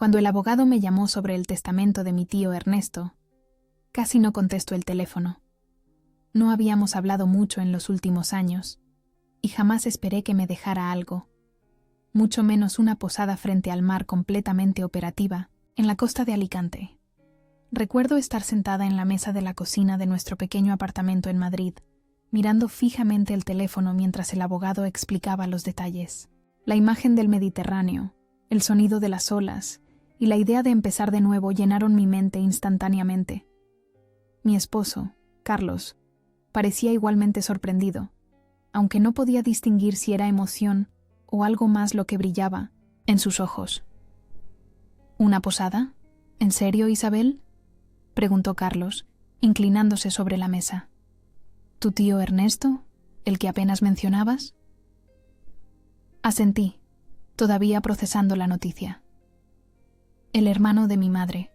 Cuando el abogado me llamó sobre el testamento de mi tío Ernesto, casi no contesto el teléfono. No habíamos hablado mucho en los últimos años, y jamás esperé que me dejara algo, mucho menos una posada frente al mar completamente operativa, en la costa de Alicante. Recuerdo estar sentada en la mesa de la cocina de nuestro pequeño apartamento en Madrid, mirando fijamente el teléfono mientras el abogado explicaba los detalles. La imagen del Mediterráneo, el sonido de las olas y la idea de empezar de nuevo llenaron mi mente instantáneamente. Mi esposo, Carlos, parecía igualmente sorprendido, aunque no podía distinguir si era emoción o algo más lo que brillaba en sus ojos. ¿Una posada? ¿En serio, Isabel?, preguntó Carlos, inclinándose sobre la mesa. ¿Tu tío Ernesto, el que apenas mencionabas? Asentí, todavía procesando la noticia. El hermano de mi madre.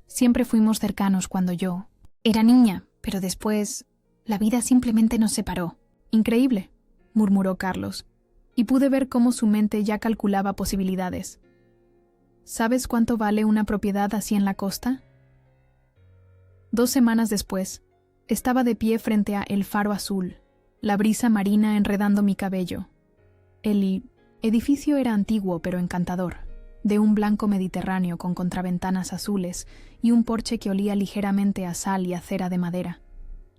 Siempre fuimos cercanos cuando yo era niña, pero después la vida simplemente nos separó. Increíble, murmuró Carlos, y pude ver cómo su mente ya calculaba posibilidades. ¿Sabes cuánto vale una propiedad así en la costa? 2 semanas después, estaba de pie frente a El Faro Azul, la brisa marina enredando mi cabello. El edificio era antiguo pero encantador, de un blanco mediterráneo con contraventanas azules y un porche que olía ligeramente a sal y a cera de madera.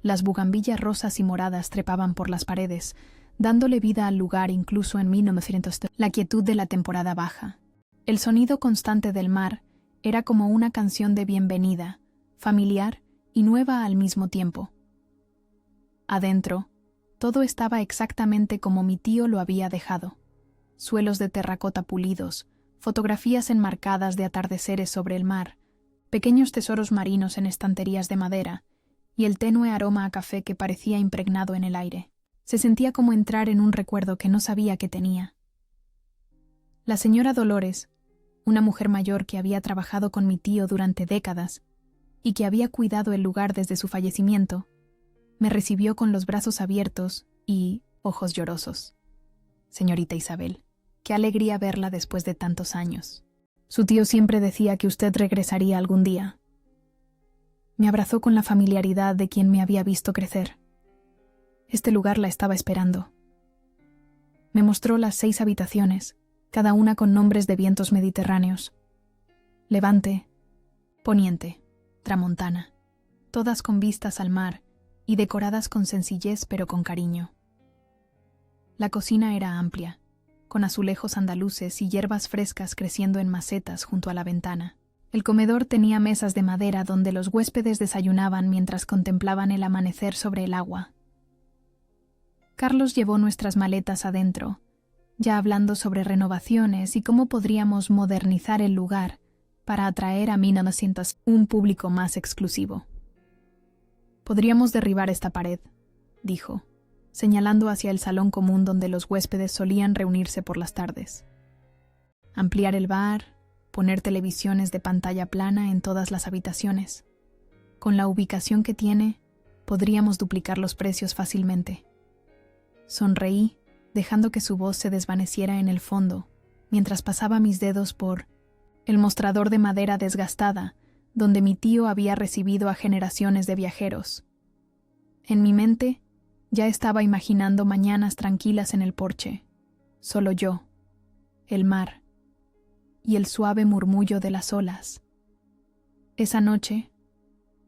Las bugambillas rosas y moradas trepaban por las paredes, dándole vida al lugar incluso en 1900. La quietud de la temporada baja. El sonido constante del mar era como una canción de bienvenida, familiar y nueva al mismo tiempo. Adentro, todo estaba exactamente como mi tío lo había dejado. Suelos de terracota pulidos, fotografías enmarcadas de atardeceres sobre el mar, pequeños tesoros marinos en estanterías de madera, y el tenue aroma a café que parecía impregnado en el aire. Se sentía como entrar en un recuerdo que no sabía que tenía. La señora Dolores, una mujer mayor que había trabajado con mi tío durante décadas y que había cuidado el lugar desde su fallecimiento, me recibió con los brazos abiertos y ojos llorosos. Señorita Isabel, qué alegría verla después de tantos años. Su tío siempre decía que usted regresaría algún día. Me abrazó con la familiaridad de quien me había visto crecer. Este lugar la estaba esperando. Me mostró las 6 habitaciones, cada una con nombres de vientos mediterráneos. Levante, Poniente, Tramontana, todas con vistas al mar y decoradas con sencillez pero con cariño. La cocina era amplia, con azulejos andaluces y hierbas frescas creciendo en macetas junto a la ventana. El comedor tenía mesas de madera donde los huéspedes desayunaban mientras contemplaban el amanecer sobre el agua. Carlos llevó nuestras maletas adentro, ya hablando sobre renovaciones y cómo podríamos modernizar el lugar para atraer a 1900 un público más exclusivo. Podríamos derribar esta pared, dijo, señalando hacia el salón común donde los huéspedes solían reunirse por las tardes. Ampliar el bar, poner televisiones de pantalla plana en todas las habitaciones. Con la ubicación que tiene, podríamos duplicar los precios fácilmente. Sonreí, dejando que su voz se desvaneciera en el fondo, mientras pasaba mis dedos por el mostrador de madera desgastada, donde mi tío había recibido a generaciones de viajeros. En mi mente, ya estaba imaginando mañanas tranquilas en el porche, solo yo, el mar y el suave murmullo de las olas. Esa noche,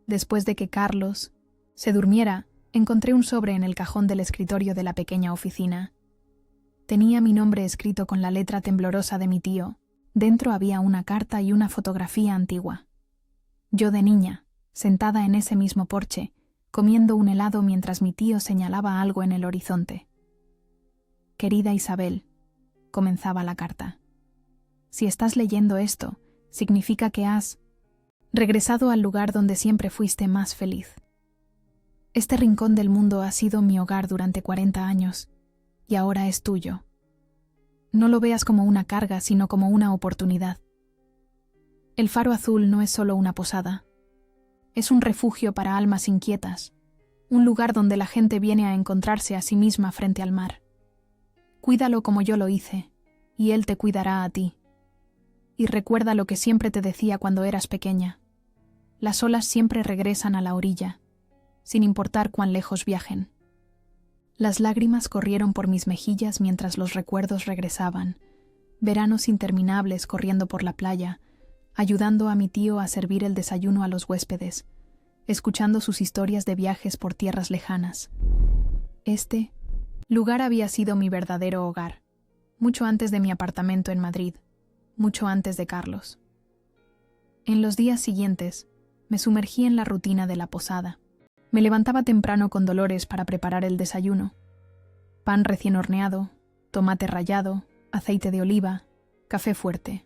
después de que Carlos se durmiera, encontré un sobre en el cajón del escritorio de la pequeña oficina. Tenía mi nombre escrito con la letra temblorosa de mi tío. Dentro había una carta y una fotografía antigua. Yo de niña, sentada en ese mismo porche, comiendo un helado mientras mi tío señalaba algo en el horizonte. Querida Isabel, comenzaba la carta. Si estás leyendo esto, significa que has regresado al lugar donde siempre fuiste más feliz. Este rincón del mundo ha sido mi hogar durante 40 años, y ahora es tuyo. No lo veas como una carga, sino como una oportunidad. El Faro Azul no es solo una posada. Es un refugio para almas inquietas, un lugar donde la gente viene a encontrarse a sí misma frente al mar. Cuídalo como yo lo hice, y él te cuidará a ti. y recuerda lo que siempre te decía cuando eras pequeña. Las olas siempre regresan a la orilla, sin importar cuán lejos viajen. Las lágrimas corrieron por mis mejillas mientras los recuerdos regresaban, veranos interminables corriendo por la playa, ayudando a mi tío a servir el desayuno a los huéspedes, escuchando sus historias de viajes por tierras lejanas. Este lugar había sido mi verdadero hogar, mucho antes de mi apartamento en Madrid, mucho antes de Carlos. En los días siguientes, me sumergí en la rutina de la posada. Me levantaba temprano con Dolores para preparar el desayuno. Pan recién horneado, tomate rallado, aceite de oliva, café fuerte.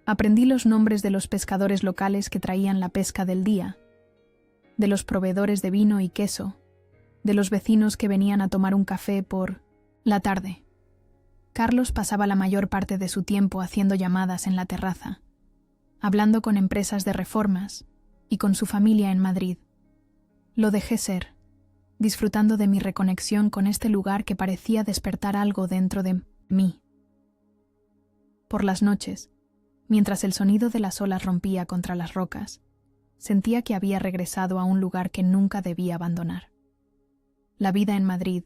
Aprendí los nombres de los pescadores locales que traían la pesca del día, de los proveedores de vino y queso, de los vecinos que venían a tomar un café por la tarde. Carlos pasaba la mayor parte de su tiempo haciendo llamadas en la terraza, hablando con empresas de reformas y con su familia en Madrid. Lo dejé ser, disfrutando de mi reconexión con este lugar que parecía despertar algo dentro de mí. Por las noches, mientras el sonido de las olas rompía contra las rocas, sentía que había regresado a un lugar que nunca debía abandonar. La vida en Madrid,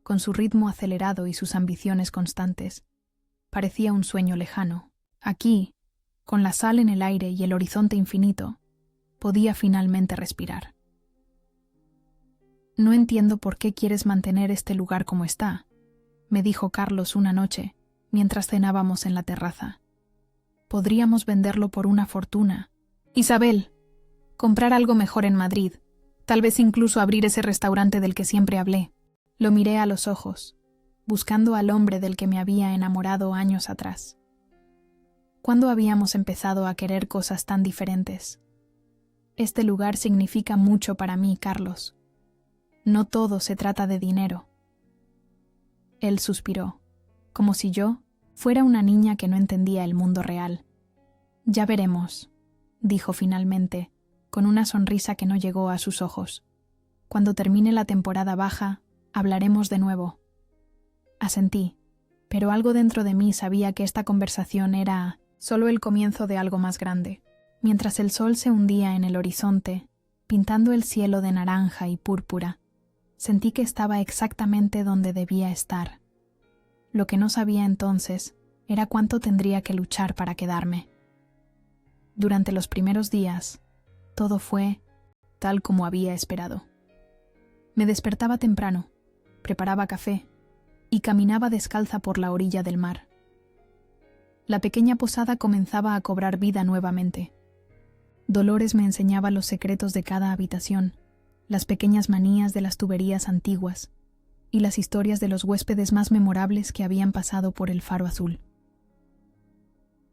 con su ritmo acelerado y sus ambiciones constantes, parecía un sueño lejano. Aquí, con la sal en el aire y el horizonte infinito, podía finalmente respirar. «No entiendo por qué quieres mantener este lugar como está», me dijo Carlos una noche, mientras cenábamos en la terraza. «Podríamos venderlo por una fortuna. Isabel, comprar algo mejor en Madrid, tal vez incluso abrir ese restaurante del que siempre hablé». Lo miré a los ojos, buscando al hombre del que me había enamorado años atrás. ¿Cuándo habíamos empezado a querer cosas tan diferentes? Este lugar significa mucho para mí, Carlos. No todo se trata de dinero. Él suspiró, como si yo fuera una niña que no entendía el mundo real. «Ya veremos», dijo finalmente, con una sonrisa que no llegó a sus ojos. «Cuando termine la temporada baja, hablaremos de nuevo». Asentí, pero algo dentro de mí sabía que esta conversación era solo el comienzo de algo más grande. Mientras el sol se hundía en el horizonte, pintando el cielo de naranja y púrpura, sentí que estaba exactamente donde debía estar. Lo que no sabía entonces era cuánto tendría que luchar para quedarme. Durante los primeros días, todo fue tal como había esperado. Me despertaba temprano, preparaba café y caminaba descalza por la orilla del mar. La pequeña posada comenzaba a cobrar vida nuevamente. Dolores me enseñaba los secretos de cada habitación, las pequeñas manías de las tuberías antiguas y las historias de los huéspedes más memorables que habían pasado por el Faro Azul.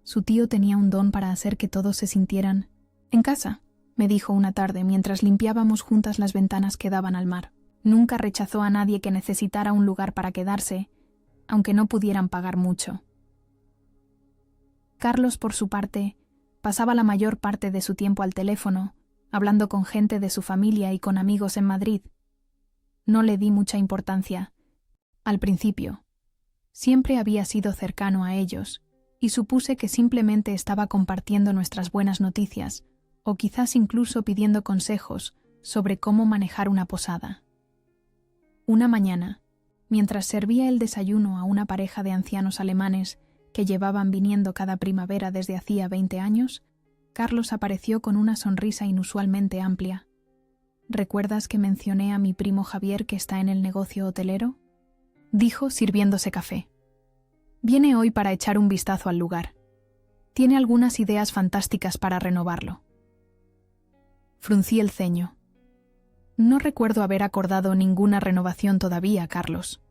Su tío tenía un don para hacer que todos se sintieran en casa, me dijo una tarde mientras limpiábamos juntas las ventanas que daban al mar. Nunca rechazó a nadie que necesitara un lugar para quedarse, aunque no pudieran pagar mucho. Carlos, por su parte, pasaba la mayor parte de su tiempo al teléfono, hablando con gente de su familia y con amigos en Madrid. No le di mucha importancia. Al principio, siempre había sido cercano a ellos, y supuse que simplemente estaba compartiendo nuestras buenas noticias, o quizás incluso pidiendo consejos sobre cómo manejar una posada. Una mañana, mientras servía el desayuno a una pareja de ancianos alemanes que llevaban viniendo cada primavera desde hacía 20 años, Carlos apareció con una sonrisa inusualmente amplia. «¿Recuerdas que mencioné a mi primo Javier que está en el negocio hotelero?», dijo sirviéndose café. «Viene hoy para echar un vistazo al lugar. Tiene algunas ideas fantásticas para renovarlo». Fruncí el ceño. «No recuerdo haber acordado ninguna renovación todavía, Carlos».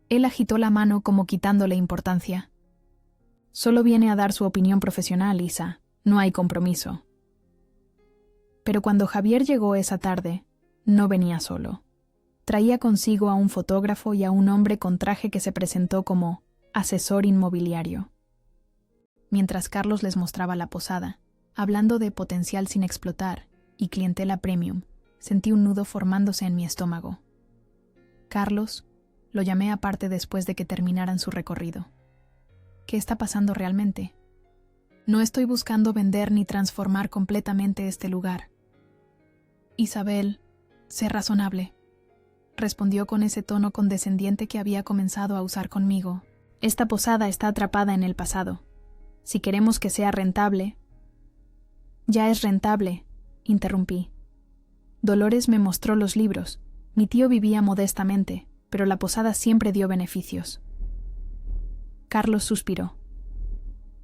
Él agitó la mano como quitándole importancia. «Solo viene a dar su opinión profesional, Isa. No hay compromiso». Pero cuando Javier llegó esa tarde, no venía solo. Traía consigo a un fotógrafo y a un hombre con traje que se presentó como asesor inmobiliario. Mientras Carlos les mostraba la posada, hablando de potencial sin explotar y clientela premium, sentí un nudo formándose en mi estómago. «Carlos», lo llamé aparte después de que terminaran su recorrido. «¿Qué está pasando realmente?», No estoy buscando vender ni transformar completamente este lugar. Isabel, sé razonable, respondió con ese tono condescendiente que había comenzado a usar conmigo. Esta posada está atrapada en el pasado. Si queremos que sea rentable... Ya es rentable, interrumpí. Dolores me mostró los libros. Mi tío vivía modestamente, pero la posada siempre dio beneficios. Carlos suspiró.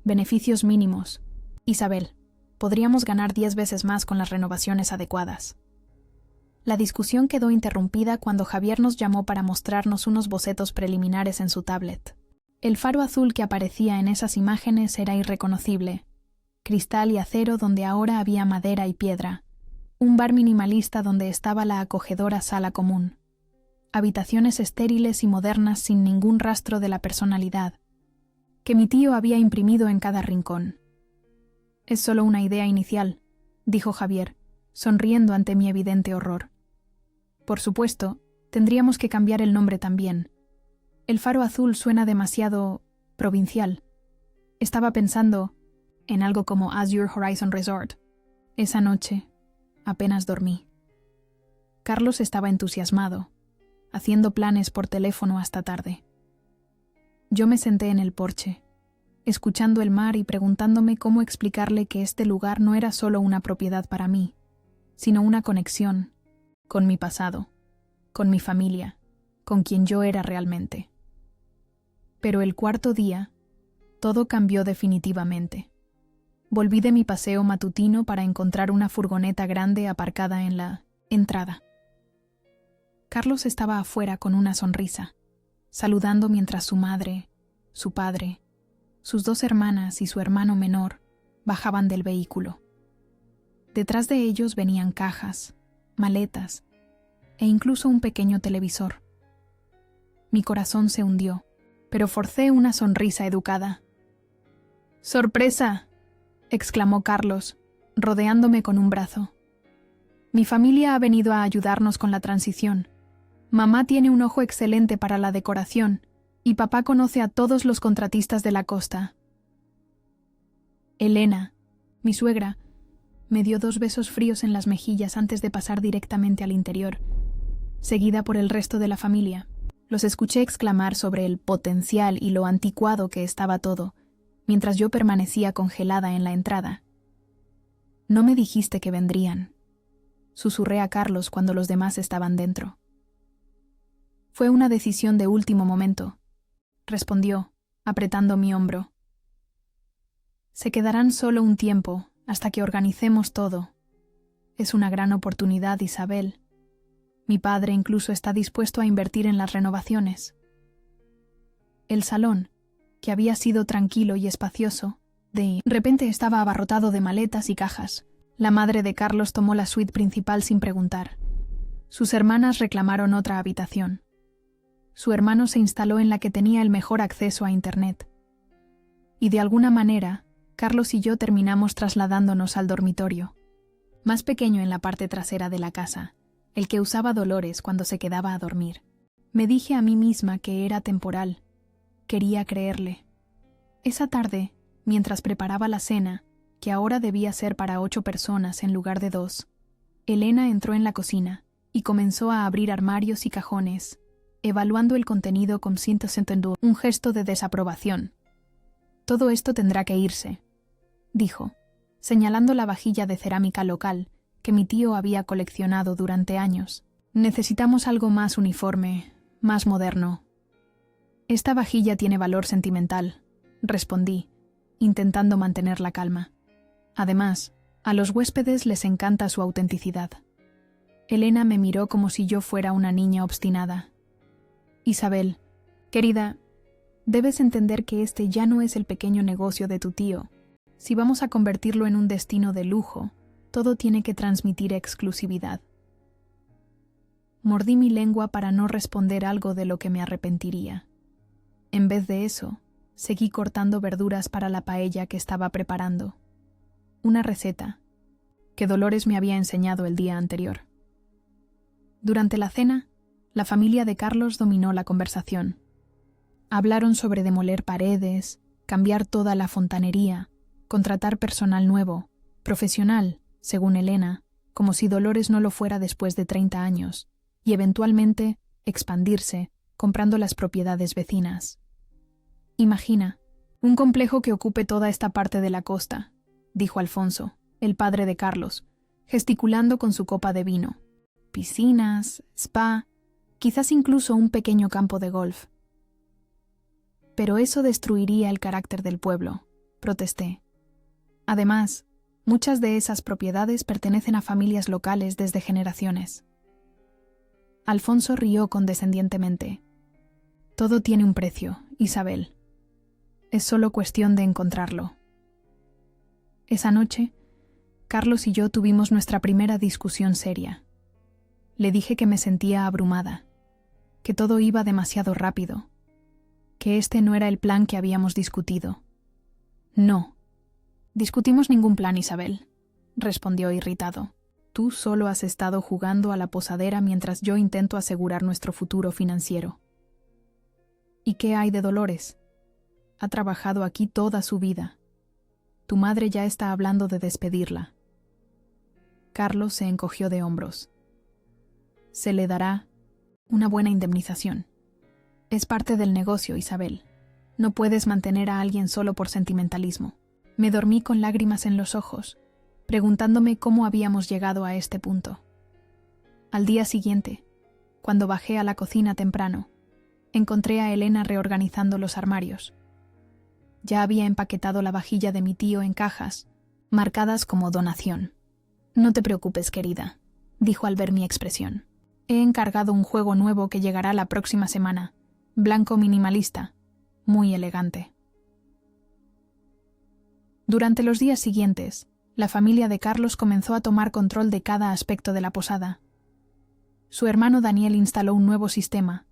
Beneficios mínimos. Isabel, podríamos ganar 10 veces más con las renovaciones adecuadas. La discusión quedó interrumpida cuando Javier nos llamó para mostrarnos unos bocetos preliminares en su tablet. El faro azul que aparecía en esas imágenes era irreconocible. Cristal y acero donde ahora había madera y piedra. Un bar minimalista donde estaba la acogedora sala común. Habitaciones estériles y modernas sin ningún rastro de la personalidad, que mi tío había imprimido en cada rincón. Es solo una idea inicial, dijo Javier, sonriendo ante mi evidente horror. Por supuesto, tendríamos que cambiar el nombre también. El faro azul suena demasiado provincial. Estaba pensando en algo como Azure Horizon Resort. Esa noche, apenas dormí. Carlos estaba entusiasmado, haciendo planes por teléfono hasta tarde. Yo me senté en el porche, escuchando el mar y preguntándome cómo explicarle que este lugar no era solo una propiedad para mí, sino una conexión con mi pasado, con mi familia, con quien yo era realmente. Pero el cuarto día, todo cambió definitivamente. Volví de mi paseo matutino para encontrar una furgoneta grande aparcada en la entrada. Carlos estaba afuera con una sonrisa, saludando mientras su madre, su padre, sus 2 hermanas y su hermano menor bajaban del vehículo. Detrás de ellos venían cajas, maletas e incluso un pequeño televisor. Mi corazón se hundió, pero forcé una sonrisa educada. ¡Sorpresa!, exclamó Carlos, rodeándome con un brazo. Mi familia ha venido a ayudarnos con la transición. Mamá tiene un ojo excelente para la decoración y papá conoce a todos los contratistas de la costa. Elena, mi suegra, me dio 2 besos fríos en las mejillas antes de pasar directamente al interior, seguida por el resto de la familia. Los escuché exclamar sobre el potencial y lo anticuado que estaba todo, mientras yo permanecía congelada en la entrada. No me dijiste que vendrían, susurré a Carlos cuando los demás estaban dentro. Fue una decisión de último momento, respondió, apretando mi hombro. Se quedarán solo un tiempo, hasta que organicemos todo. Es una gran oportunidad, Isabel. Mi padre incluso está dispuesto a invertir en las renovaciones. El salón, que había sido tranquilo y espacioso, de repente estaba abarrotado de maletas y cajas. La madre de Carlos tomó la suite principal sin preguntar. Sus hermanas reclamaron otra habitación. Su hermano se instaló en la que tenía el mejor acceso a Internet. Y de alguna manera, Carlos y yo terminamos trasladándonos al dormitorio, más pequeño en la parte trasera de la casa, el que usaba Dolores cuando se quedaba a dormir. Me dije a mí misma que era temporal. Quería creerle. Esa tarde, mientras preparaba la cena, que ahora debía ser para 8 personas en lugar de 2, Elena entró en la cocina y comenzó a abrir armarios y cajones, evaluando el contenido con un gesto de desaprobación. Todo esto tendrá que irse, dijo, señalando la vajilla de cerámica local que mi tío había coleccionado durante años. Necesitamos algo más uniforme, más moderno. Esta vajilla tiene valor sentimental, respondí, intentando mantener la calma. Además, a los huéspedes les encanta su autenticidad. Elena me miró como si yo fuera una niña obstinada. Isabel, querida, debes entender que este ya no es el pequeño negocio de tu tío. Si vamos a convertirlo en un destino de lujo, todo tiene que transmitir exclusividad. Mordí mi lengua para no responder algo de lo que me arrepentiría. En vez de eso, seguí cortando verduras para la paella que estaba preparando. Una receta que Dolores me había enseñado el día anterior. Durante la cena, la familia de Carlos dominó la conversación. Hablaron sobre demoler paredes, cambiar toda la fontanería, contratar personal nuevo, profesional, según Elena, como si Dolores no lo fuera después de 30 años, y eventualmente expandirse, comprando las propiedades vecinas. Imagina, un complejo que ocupe toda esta parte de la costa, dijo Alfonso, el padre de Carlos, gesticulando con su copa de vino. Piscinas, spa, quizás incluso un pequeño campo de golf. Pero eso destruiría el carácter del pueblo, protesté. Además, muchas de esas propiedades pertenecen a familias locales desde generaciones. Alfonso rió condescendientemente. Todo tiene un precio, Isabel. Es solo cuestión de encontrarlo. Esa noche, Carlos y yo tuvimos nuestra primera discusión seria. Le dije que me sentía abrumada, que todo iba demasiado rápido, que este no era el plan que habíamos discutido. No. Discutimos ningún plan, Isabel, respondió irritado. Tú solo has estado jugando a la posadera mientras yo intento asegurar nuestro futuro financiero. ¿Y qué hay de Dolores? Ha trabajado aquí toda su vida. Tu madre ya está hablando de despedirla. Carlos se encogió de hombros. Se le dará una buena indemnización. Es parte del negocio, Isabel. No puedes mantener a alguien solo por sentimentalismo. Me dormí con lágrimas en los ojos, preguntándome cómo habíamos llegado a este punto. Al día siguiente, cuando bajé a la cocina temprano, encontré a Elena reorganizando los armarios. Ya había empaquetado la vajilla de mi tío en cajas, marcadas como donación. No te preocupes, querida, dijo al ver mi expresión. He encargado un juego nuevo que llegará la próxima semana, blanco minimalista, muy elegante. Durante los días siguientes, la familia de Carlos comenzó a tomar control de cada aspecto de la posada. Su hermano Daniel instaló un nuevo sistema,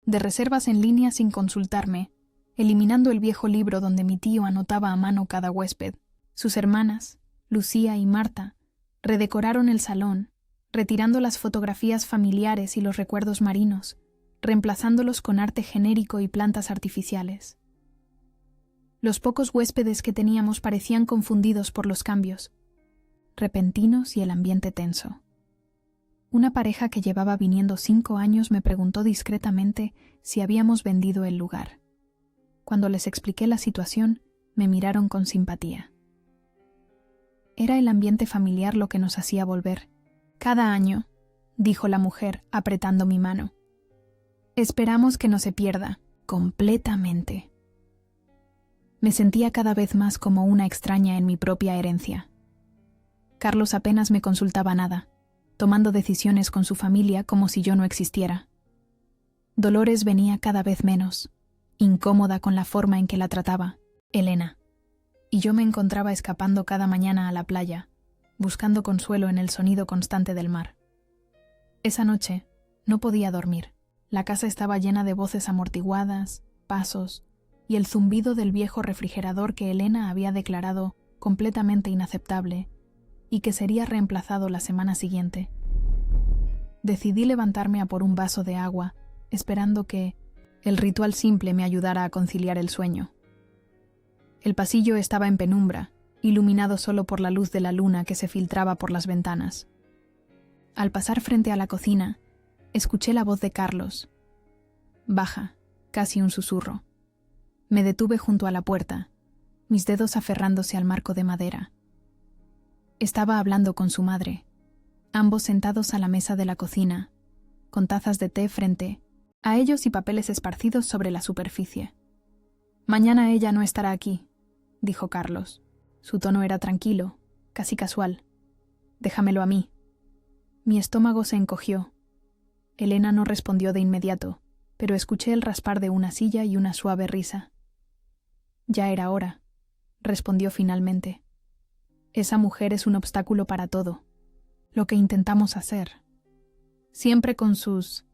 de reservas en línea sin consultarme, eliminando el viejo libro donde mi tío anotaba a mano cada huésped. Sus hermanas, Lucía y Marta, redecoraron el salón, retirando las fotografías familiares y los recuerdos marinos, reemplazándolos con arte genérico y plantas artificiales. Los pocos huéspedes que teníamos parecían confundidos por los cambios, repentinos y el ambiente tenso. Una pareja que llevaba viniendo 5 años me preguntó discretamente si habíamos vendido el lugar. Cuando les expliqué la situación, me miraron con simpatía. Era el ambiente familiar lo que nos hacía volver. Cada año, dijo la mujer, apretando mi mano. Esperamos que no se pierda, completamente. Me sentía cada vez más como una extraña en mi propia herencia. Carlos apenas me consultaba nada, tomando decisiones con su familia como si yo no existiera. Dolores venía cada vez menos, incómoda con la forma en que la trataba, Elena, y yo me encontraba escapando cada mañana a la playa, buscando consuelo en el sonido constante del mar. Esa noche no podía dormir. La casa estaba llena de voces amortiguadas, pasos y el zumbido del viejo refrigerador que Elena había declarado completamente inaceptable y que sería reemplazado la semana siguiente. Decidí levantarme a por un vaso de agua, esperando que el ritual simple me ayudara a conciliar el sueño. El pasillo estaba en penumbra, iluminado solo por la luz de la luna que se filtraba por las ventanas. Al pasar frente a la cocina, escuché la voz de Carlos. Baja, casi un susurro. Me detuve junto a la puerta, mis dedos aferrándose al marco de madera. Estaba hablando con su madre, ambos sentados a la mesa de la cocina, con tazas de té frente a ellos y papeles esparcidos sobre la superficie. Mañana ella no estará aquí, dijo Carlos. Su tono era tranquilo, casi casual. Déjamelo a mí. Mi estómago se encogió. Elena no respondió de inmediato, pero escuché el raspar de una silla y una suave risa. Ya era hora, respondió finalmente. Esa mujer es un obstáculo para todo, lo que intentamos hacer. Siempre con sus...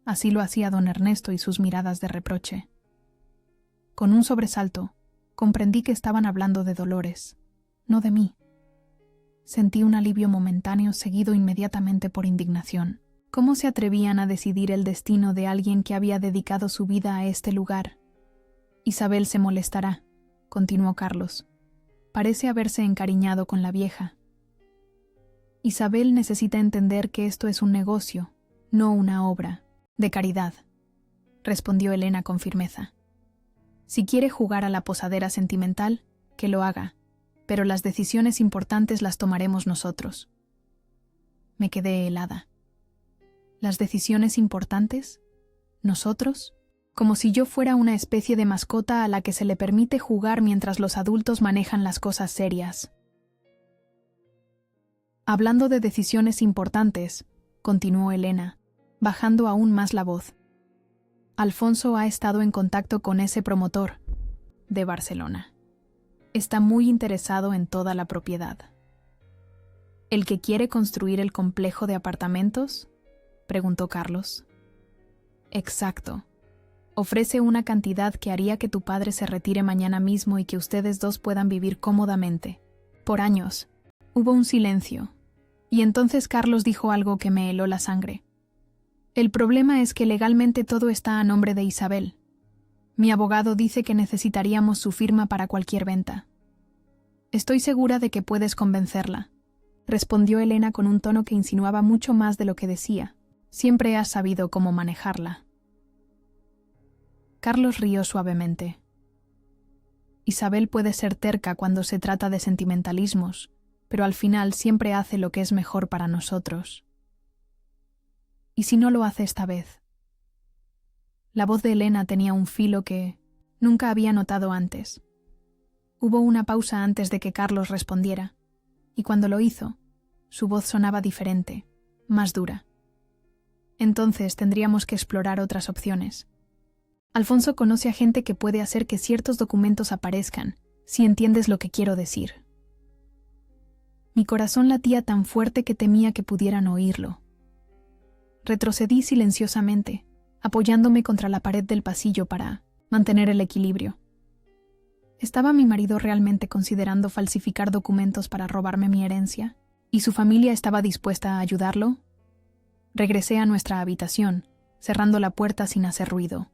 Así lo hacía don Ernesto y sus miradas de reproche. Con un sobresalto, comprendí que estaban hablando de Dolores, no de mí. Sentí un alivio momentáneo seguido inmediatamente por indignación. ¿Cómo se atrevían a decidir el destino de alguien que había dedicado su vida a este lugar? Isabel se molestará, continuó Carlos. Parece haberse encariñado con la vieja. Isabel necesita entender que esto es un negocio, no una obra de caridad, respondió Elena con firmeza. Si quiere jugar a la posadera sentimental, que lo haga, pero las decisiones importantes las tomaremos nosotros. Me quedé helada. ¿Las decisiones importantes? ¿Nosotros? Como si yo fuera una especie de mascota a la que se le permite jugar mientras los adultos manejan las cosas serias. Hablando de decisiones importantes, continuó Elena, bajando aún más la voz. Alfonso ha estado en contacto con ese promotor de Barcelona. Está muy interesado en toda la propiedad. ¿El que quiere construir el complejo de apartamentos?, preguntó Carlos. Exacto. Ofrece una cantidad que haría que tu padre se retire mañana mismo y que ustedes dos puedan vivir cómodamente. Por años. Hubo un silencio. Y entonces Carlos dijo algo que me heló la sangre. El problema es que legalmente todo está a nombre de Isabel. Mi abogado dice que necesitaríamos su firma para cualquier venta. Estoy segura de que puedes convencerla, respondió Elena con un tono que insinuaba mucho más de lo que decía. Siempre has sabido cómo manejarla. Carlos rió suavemente. Isabel puede ser terca cuando se trata de sentimentalismos, pero al final siempre hace lo que es mejor para nosotros. ¿Y si no lo hace esta vez? La voz de Elena tenía un filo que nunca había notado antes. Hubo una pausa antes de que Carlos respondiera, y cuando lo hizo, su voz sonaba diferente, más dura. Entonces tendríamos que explorar otras opciones. Alfonso conoce a gente que puede hacer que ciertos documentos aparezcan, si entiendes lo que quiero decir. Mi corazón latía tan fuerte que temía que pudieran oírlo. Retrocedí silenciosamente, apoyándome contra la pared del pasillo para mantener el equilibrio. ¿Estaba mi marido realmente considerando falsificar documentos para robarme mi herencia? ¿Y su familia estaba dispuesta a ayudarlo? Regresé a nuestra habitación, cerrando la puerta sin hacer ruido.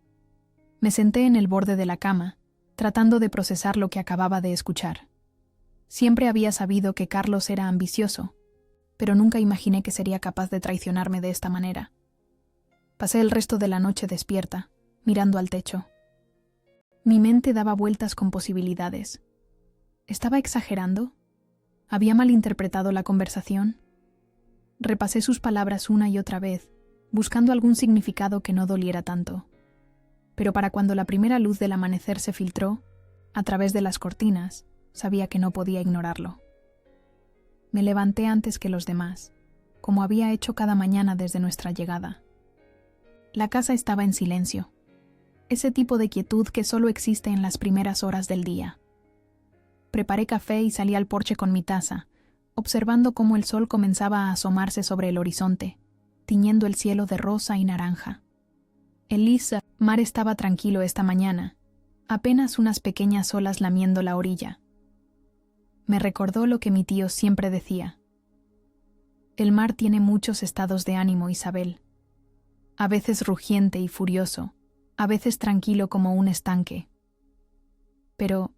Me senté en el borde de la cama, tratando de procesar lo que acababa de escuchar. Siempre había sabido que Carlos era ambicioso, pero nunca imaginé que sería capaz de traicionarme de esta manera. Pasé el resto de la noche despierta, mirando al techo. Mi mente daba vueltas con posibilidades. ¿Estaba exagerando? ¿Había malinterpretado la conversación? Repasé sus palabras una y otra vez, buscando algún significado que no doliera tanto. Pero para cuando la primera luz del amanecer se filtró, a través de las cortinas, sabía que no podía ignorarlo. Me levanté antes que los demás, como había hecho cada mañana desde nuestra llegada. La casa estaba en silencio, ese tipo de quietud que solo existe en las primeras horas del día. Preparé café y salí al porche con mi taza, observando cómo el sol comenzaba a asomarse sobre el horizonte, tiñendo el cielo de rosa y naranja. El mar estaba tranquilo esta mañana, apenas unas pequeñas olas lamiendo la orilla. Me recordó lo que mi tío siempre decía. El mar tiene muchos estados de ánimo, Isabel. A veces rugiente y furioso, a veces tranquilo como un estanque. Pero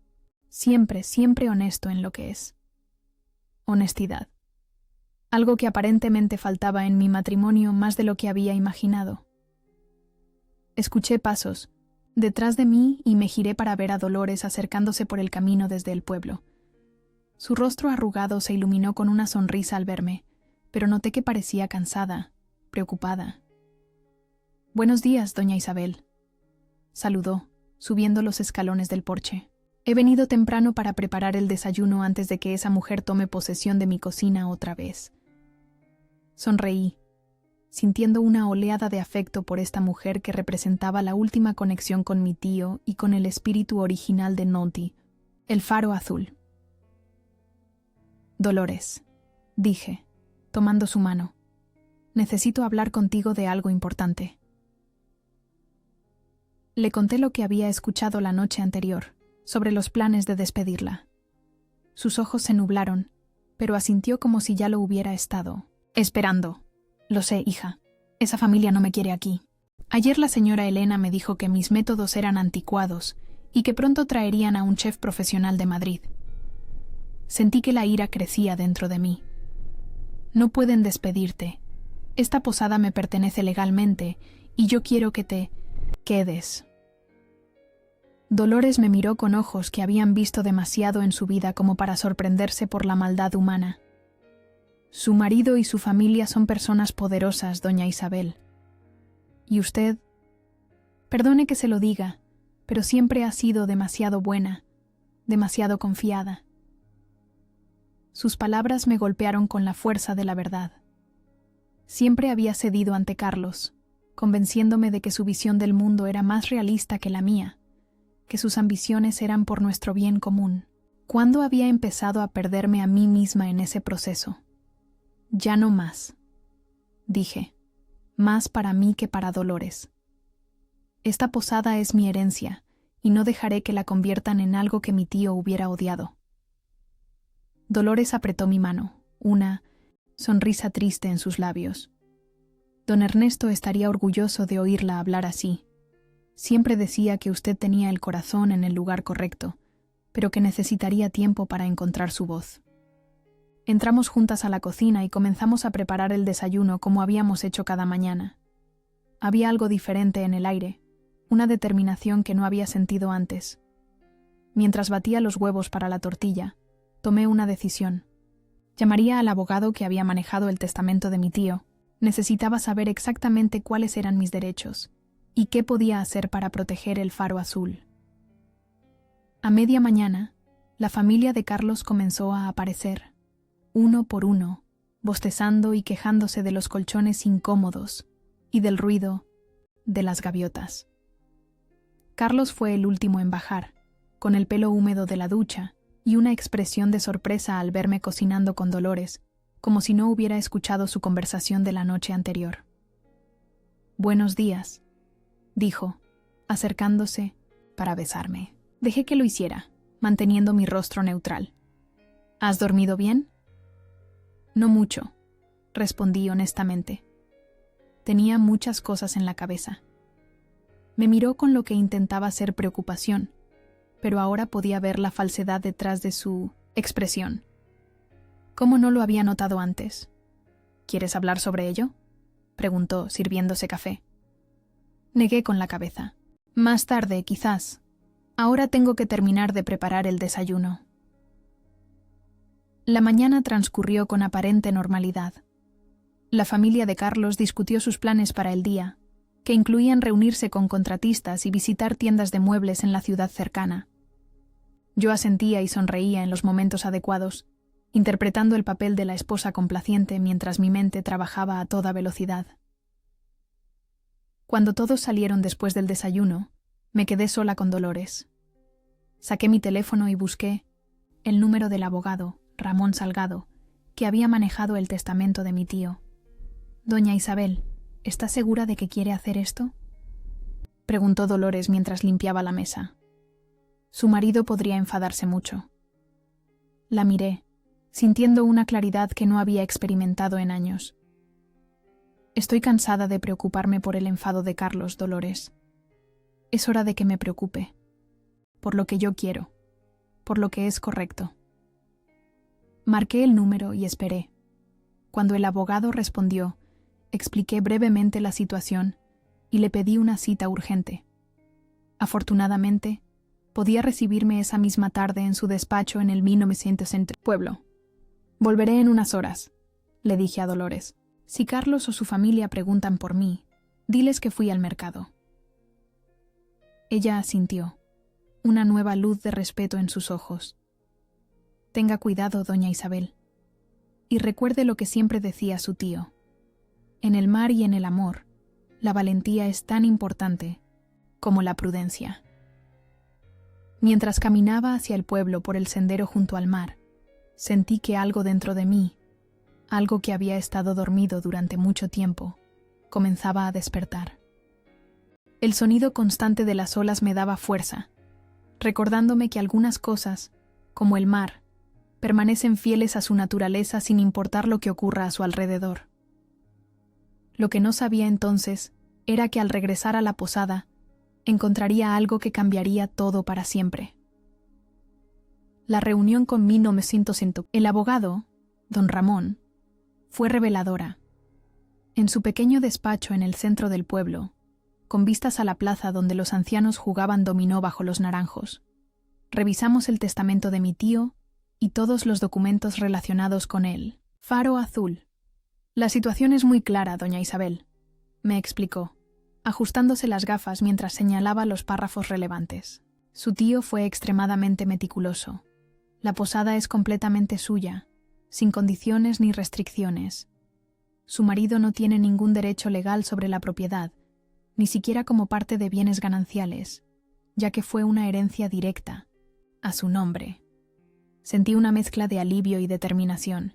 siempre, siempre honesto en lo que es. Honestidad. Algo que aparentemente faltaba en mi matrimonio más de lo que había imaginado. Escuché pasos detrás de mí y me giré para ver a Dolores acercándose por el camino desde el pueblo. Su rostro arrugado se iluminó con una sonrisa al verme, pero noté que parecía cansada, preocupada. «Buenos días, doña Isabel», saludó, subiendo los escalones del porche. «He venido temprano para preparar el desayuno antes de que esa mujer tome posesión de mi cocina otra vez». Sonreí, sintiendo una oleada de afecto por esta mujer que representaba la última conexión con mi tío y con el espíritu original de Nonti, el faro azul. «Dolores», dije, tomando su mano, «necesito hablar contigo de algo importante». Le conté lo que había escuchado la noche anterior, sobre los planes de despedirla. Sus ojos se nublaron, pero asintió como si ya lo hubiera estado esperando. «Lo sé, hija. Esa familia no me quiere aquí. Ayer la señora Elena me dijo que mis métodos eran anticuados y que pronto traerían a un chef profesional de Madrid. Sentí que la ira crecía dentro de mí. No pueden despedirte. Esta posada me pertenece legalmente y yo quiero que te quedes. Dolores me miró con ojos que habían visto demasiado en su vida como para sorprenderse por la maldad humana. Su marido y su familia son personas poderosas, doña Isabel. Y usted, perdone que se lo diga, pero siempre ha sido demasiado buena, demasiado confiada. Sus palabras me golpearon con la fuerza de la verdad. Siempre había cedido ante Carlos, convenciéndome de que su visión del mundo era más realista que la mía, que sus ambiciones eran por nuestro bien común. ¿Cuándo había empezado a perderme a mí misma en ese proceso? Ya no más, dije, más para mí que para Dolores. Esta posada es mi herencia, y no dejaré que la conviertan en algo que mi tío hubiera odiado. Dolores apretó mi mano, una sonrisa triste en sus labios. Don Ernesto estaría orgulloso de oírla hablar así. Siempre decía que usted tenía el corazón en el lugar correcto, pero que necesitaría tiempo para encontrar su voz. Entramos juntas a la cocina y comenzamos a preparar el desayuno como habíamos hecho cada mañana. Había algo diferente en el aire, una determinación que no había sentido antes. Mientras batía los huevos para la tortilla, tomé una decisión. Llamaría al abogado que había manejado el testamento de mi tío. Necesitaba saber exactamente cuáles eran mis derechos y qué podía hacer para proteger el Faro Azul. A media mañana, la familia de Carlos comenzó a aparecer, uno por uno, bostezando y quejándose de los colchones incómodos y del ruido de las gaviotas. Carlos fue el último en bajar, con el pelo húmedo de la ducha y una expresión de sorpresa al verme cocinando con Dolores, como si no hubiera escuchado su conversación de la noche anterior. «Buenos días», dijo, acercándose para besarme. Dejé que lo hiciera, manteniendo mi rostro neutral. «¿Has dormido bien?» «No mucho», respondí honestamente. Tenía muchas cosas en la cabeza. Me miró con lo que intentaba ser preocupación, pero ahora podía ver la falsedad detrás de su expresión. ¿Cómo no lo había notado antes? ¿Quieres hablar sobre ello?, preguntó, sirviéndose café. Negué con la cabeza. Más tarde, quizás. Ahora tengo que terminar de preparar el desayuno. La mañana transcurrió con aparente normalidad. La familia de Carlos discutió sus planes para el día, que incluían reunirse con contratistas y visitar tiendas de muebles en la ciudad cercana. Yo asentía y sonreía en los momentos adecuados, interpretando el papel de la esposa complaciente mientras mi mente trabajaba a toda velocidad. Cuando todos salieron después del desayuno, me quedé sola con Dolores. Saqué mi teléfono y busqué el número del abogado, Ramón Salgado, que había manejado el testamento de mi tío. «Doña Isabel, ¿está segura de que quiere hacer esto?», preguntó Dolores mientras limpiaba la mesa. Su marido podría enfadarse mucho. La miré, sintiendo una claridad que no había experimentado en años. Estoy cansada de preocuparme por el enfado de Carlos, Dolores. Es hora de que me preocupe. Por lo que yo quiero. Por lo que es correcto. Marqué el número y esperé. Cuando el abogado respondió, expliqué brevemente la situación y le pedí una cita urgente. Afortunadamente, podía recibirme esa misma tarde en su despacho en el 1900 Centro Pueblo. «Volveré en unas horas», le dije a Dolores. «Si Carlos o su familia preguntan por mí, diles que fui al mercado». Ella asintió, una nueva luz de respeto en sus ojos. «Tenga cuidado, doña Isabel. Y recuerde lo que siempre decía su tío. En el mar y en el amor, la valentía es tan importante como la prudencia». Mientras caminaba hacia el pueblo por el sendero junto al mar, sentí que algo dentro de mí, algo que había estado dormido durante mucho tiempo, comenzaba a despertar. El sonido constante de las olas me daba fuerza, recordándome que algunas cosas, como el mar, permanecen fieles a su naturaleza sin importar lo que ocurra a su alrededor. Lo que no sabía entonces era que al regresar a la posada, encontraría algo que cambiaría todo para siempre. La reunión con mí no me siento. El abogado, don Ramón, fue reveladora. En su pequeño despacho en el centro del pueblo, con vistas a la plaza donde los ancianos jugaban dominó bajo los naranjos, revisamos el testamento de mi tío y todos los documentos relacionados con él. Faro azul. La situación es muy clara, doña Isabel, me explicó, ajustándose las gafas mientras señalaba los párrafos relevantes. Su tío fue extremadamente meticuloso. La posada es completamente suya, sin condiciones ni restricciones. Su marido no tiene ningún derecho legal sobre la propiedad, ni siquiera como parte de bienes gananciales, ya que fue una herencia directa, a su nombre. Sentí una mezcla de alivio y determinación.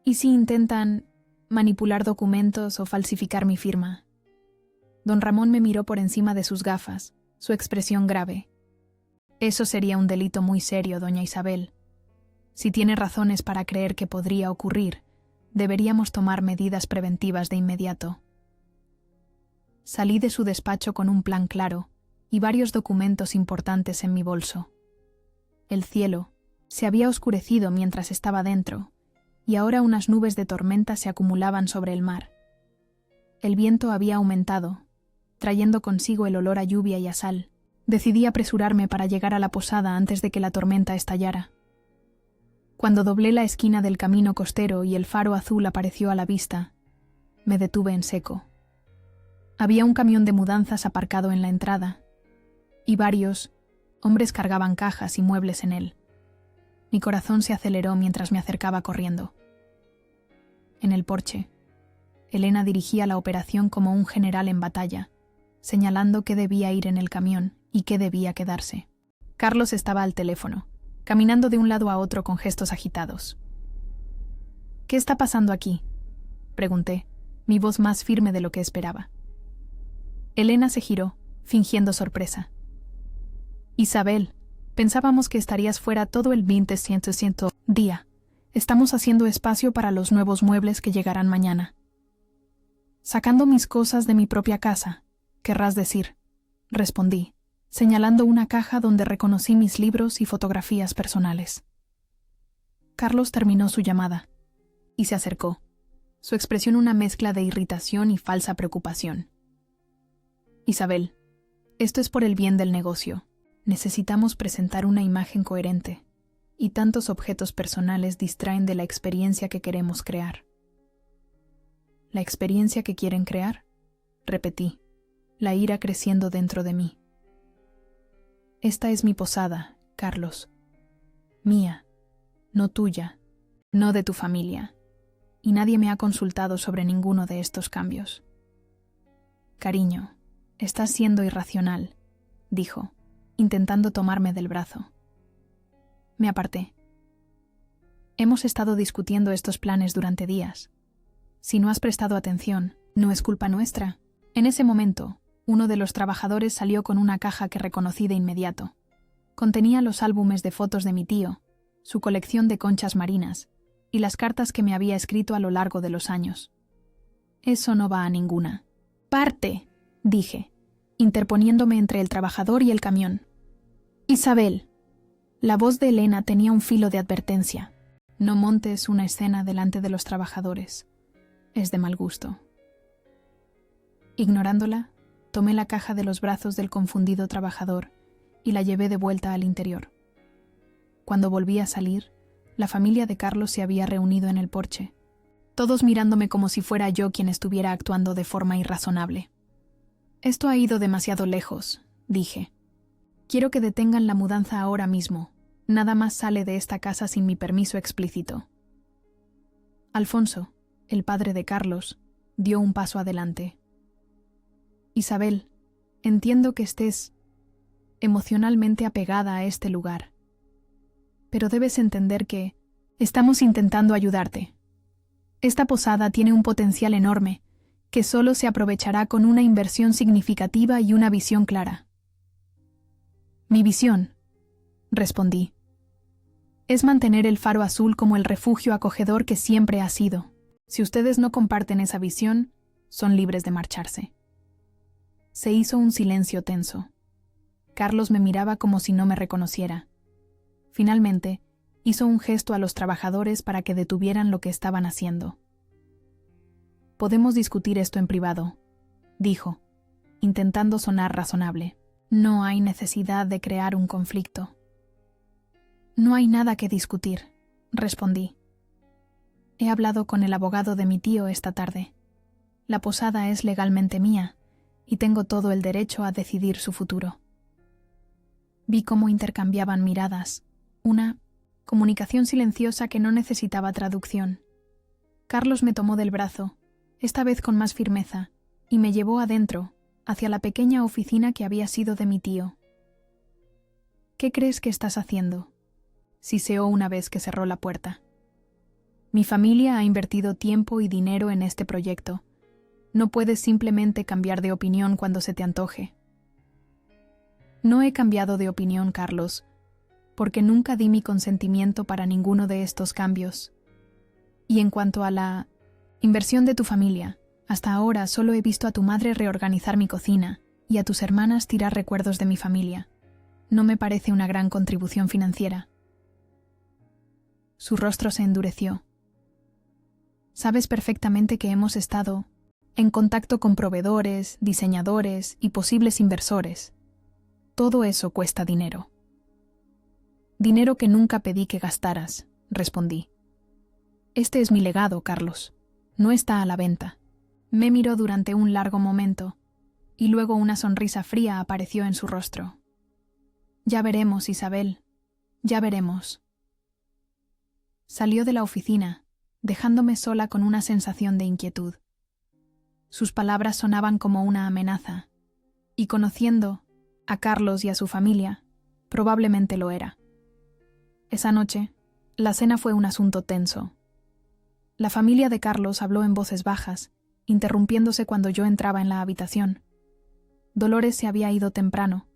¿Y si intentan manipular documentos o falsificar mi firma? Don Ramón me miró por encima de sus gafas, su expresión grave. Eso sería un delito muy serio, doña Isabel. Si tiene razones para creer que podría ocurrir, deberíamos tomar medidas preventivas de inmediato. Salí de su despacho con un plan claro y varios documentos importantes en mi bolso. El cielo se había oscurecido mientras estaba dentro, y ahora unas nubes de tormenta se acumulaban sobre el mar. El viento había aumentado, trayendo consigo el olor a lluvia y a sal. Decidí apresurarme para llegar a la posada antes de que la tormenta estallara. Cuando doblé la esquina del camino costero y el faro azul apareció a la vista, me detuve en seco. Había un camión de mudanzas aparcado en la entrada, y varios hombres cargaban cajas y muebles en él. Mi corazón se aceleró mientras me acercaba corriendo. En el porche, Elena dirigía la operación como un general en batalla, señalando qué debía ir en el camión y qué debía quedarse. Carlos estaba al teléfono, caminando de un lado a otro con gestos agitados. «¿Qué está pasando aquí?», pregunté, mi voz más firme de lo que esperaba. Elena se giró, fingiendo sorpresa. «Isabel, pensábamos que estarías fuera todo el 20% día. Estamos haciendo espacio para los nuevos muebles que llegarán mañana». «Sacando mis cosas de mi propia casa, querrás decir», respondí, señalando una caja donde reconocí mis libros y fotografías personales. Carlos terminó su llamada y se acercó, su expresión una mezcla de irritación y falsa preocupación. «Isabel, esto es por el bien del negocio. Necesitamos presentar una imagen coherente, y tantos objetos personales distraen de la experiencia que queremos crear». «¿La experiencia que quieren crear?», repetí, la ira creciendo dentro de mí. «Esta es mi posada, Carlos. Mía, no tuya, no de tu familia, y nadie me ha consultado sobre ninguno de estos cambios». «Cariño, estás siendo irracional», dijo, intentando tomarme del brazo. Me aparté. «Hemos estado discutiendo estos planes durante días. Si no has prestado atención, no es culpa nuestra». En ese momento, uno de los trabajadores salió con una caja que reconocí de inmediato. Contenía los álbumes de fotos de mi tío, su colección de conchas marinas y las cartas que me había escrito a lo largo de los años. «Eso no va a ninguna». «¡Parte!», dije, interponiéndome entre el trabajador y el camión. «Isabel». La voz de Elena tenía un filo de advertencia. «No montes una escena delante de los trabajadores. Es de mal gusto». Ignorándola, tomé la caja de los brazos del confundido trabajador y la llevé de vuelta al interior. Cuando volví a salir, la familia de Carlos se había reunido en el porche, todos mirándome como si fuera yo quien estuviera actuando de forma irrazonable. «Esto ha ido demasiado lejos», dije. «Quiero que detengan la mudanza ahora mismo. Nada más sale de esta casa sin mi permiso explícito». Alfonso, el padre de Carlos, dio un paso adelante. «Isabel, entiendo que estés emocionalmente apegada a este lugar, pero debes entender que estamos intentando ayudarte. Esta posada tiene un potencial enorme que solo se aprovechará con una inversión significativa y una visión clara». «Mi visión», respondí, «es mantener el Faro Azul como el refugio acogedor que siempre ha sido. Si ustedes no comparten esa visión, son libres de marcharse». Se hizo un silencio tenso. Carlos me miraba como si no me reconociera. Finalmente, Hizo un gesto a los trabajadores para que detuvieran lo que estaban haciendo. «Podemos discutir esto en privado», dijo, intentando sonar razonable. «No hay necesidad de crear un conflicto». «No hay nada que discutir», respondí. «He hablado con el abogado de mi tío esta tarde. La posada es legalmente mía y tengo todo el derecho a decidir su futuro». Vi cómo intercambiaban miradas, una comunicación silenciosa que no necesitaba traducción. Carlos me tomó del brazo, esta vez con más firmeza, y me llevó adentro, hacia la pequeña oficina que había sido de mi tío. «¿Qué crees que estás haciendo?», siseó una vez que cerró la puerta. «Mi familia ha invertido tiempo y dinero en este proyecto. No puedes simplemente cambiar de opinión cuando se te antoje». «No he cambiado de opinión, Carlos, porque nunca di mi consentimiento para ninguno de estos cambios. Y en cuanto a la inversión de tu familia, hasta ahora solo he visto a tu madre reorganizar mi cocina y a tus hermanas tirar recuerdos de mi familia. No me parece una gran contribución financiera». Su rostro se endureció. «Sabes perfectamente que hemos estado en contacto con proveedores, diseñadores y posibles inversores. Todo eso cuesta dinero». «Dinero que nunca pedí que gastaras», respondí. «Este es mi legado, Carlos. No está a la venta». Me miró durante un largo momento, y luego una sonrisa fría apareció en su rostro. «Ya veremos, Isabel. Ya veremos». Salió de la oficina, dejándome sola con una sensación de inquietud. Sus palabras sonaban como una amenaza, y conociendo a Carlos y a su familia, probablemente lo era. Esa noche, la cena fue un asunto tenso. La familia de Carlos habló en voces bajas, interrumpiéndose cuando yo entraba en la habitación. Dolores se había ido temprano,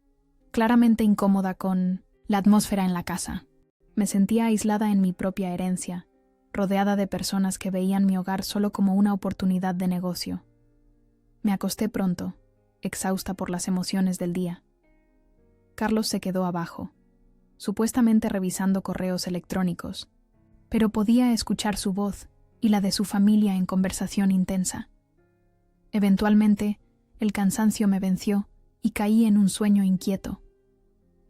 claramente incómoda con la atmósfera en la casa. Me sentía aislada en mi propia herencia, rodeada de personas que veían mi hogar solo como una oportunidad de negocio. Me acosté pronto, exhausta por las emociones del día. Carlos se quedó abajo, supuestamente revisando correos electrónicos, pero podía escuchar su voz y la de su familia en conversación intensa. Eventualmente, el cansancio me venció y caí en un sueño inquieto.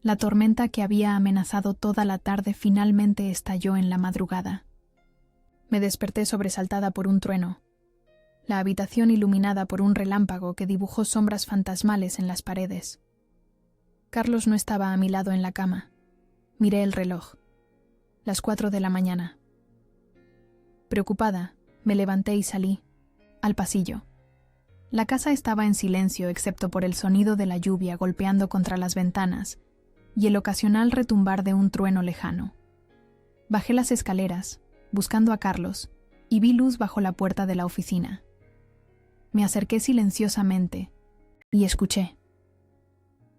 La tormenta que había amenazado toda la tarde finalmente estalló en la madrugada. Me desperté sobresaltada por un trueno, la habitación iluminada por un relámpago que dibujó sombras fantasmales en las paredes. Carlos no estaba a mi lado en la cama. Miré el reloj. Las 4 de la mañana. Preocupada, me levanté y salí al pasillo. La casa estaba en silencio excepto por el sonido de la lluvia golpeando contra las ventanas y el ocasional retumbar de un trueno lejano. Bajé las escaleras, buscando a Carlos, y vi luz bajo la puerta de la oficina. Me acerqué silenciosamente y escuché.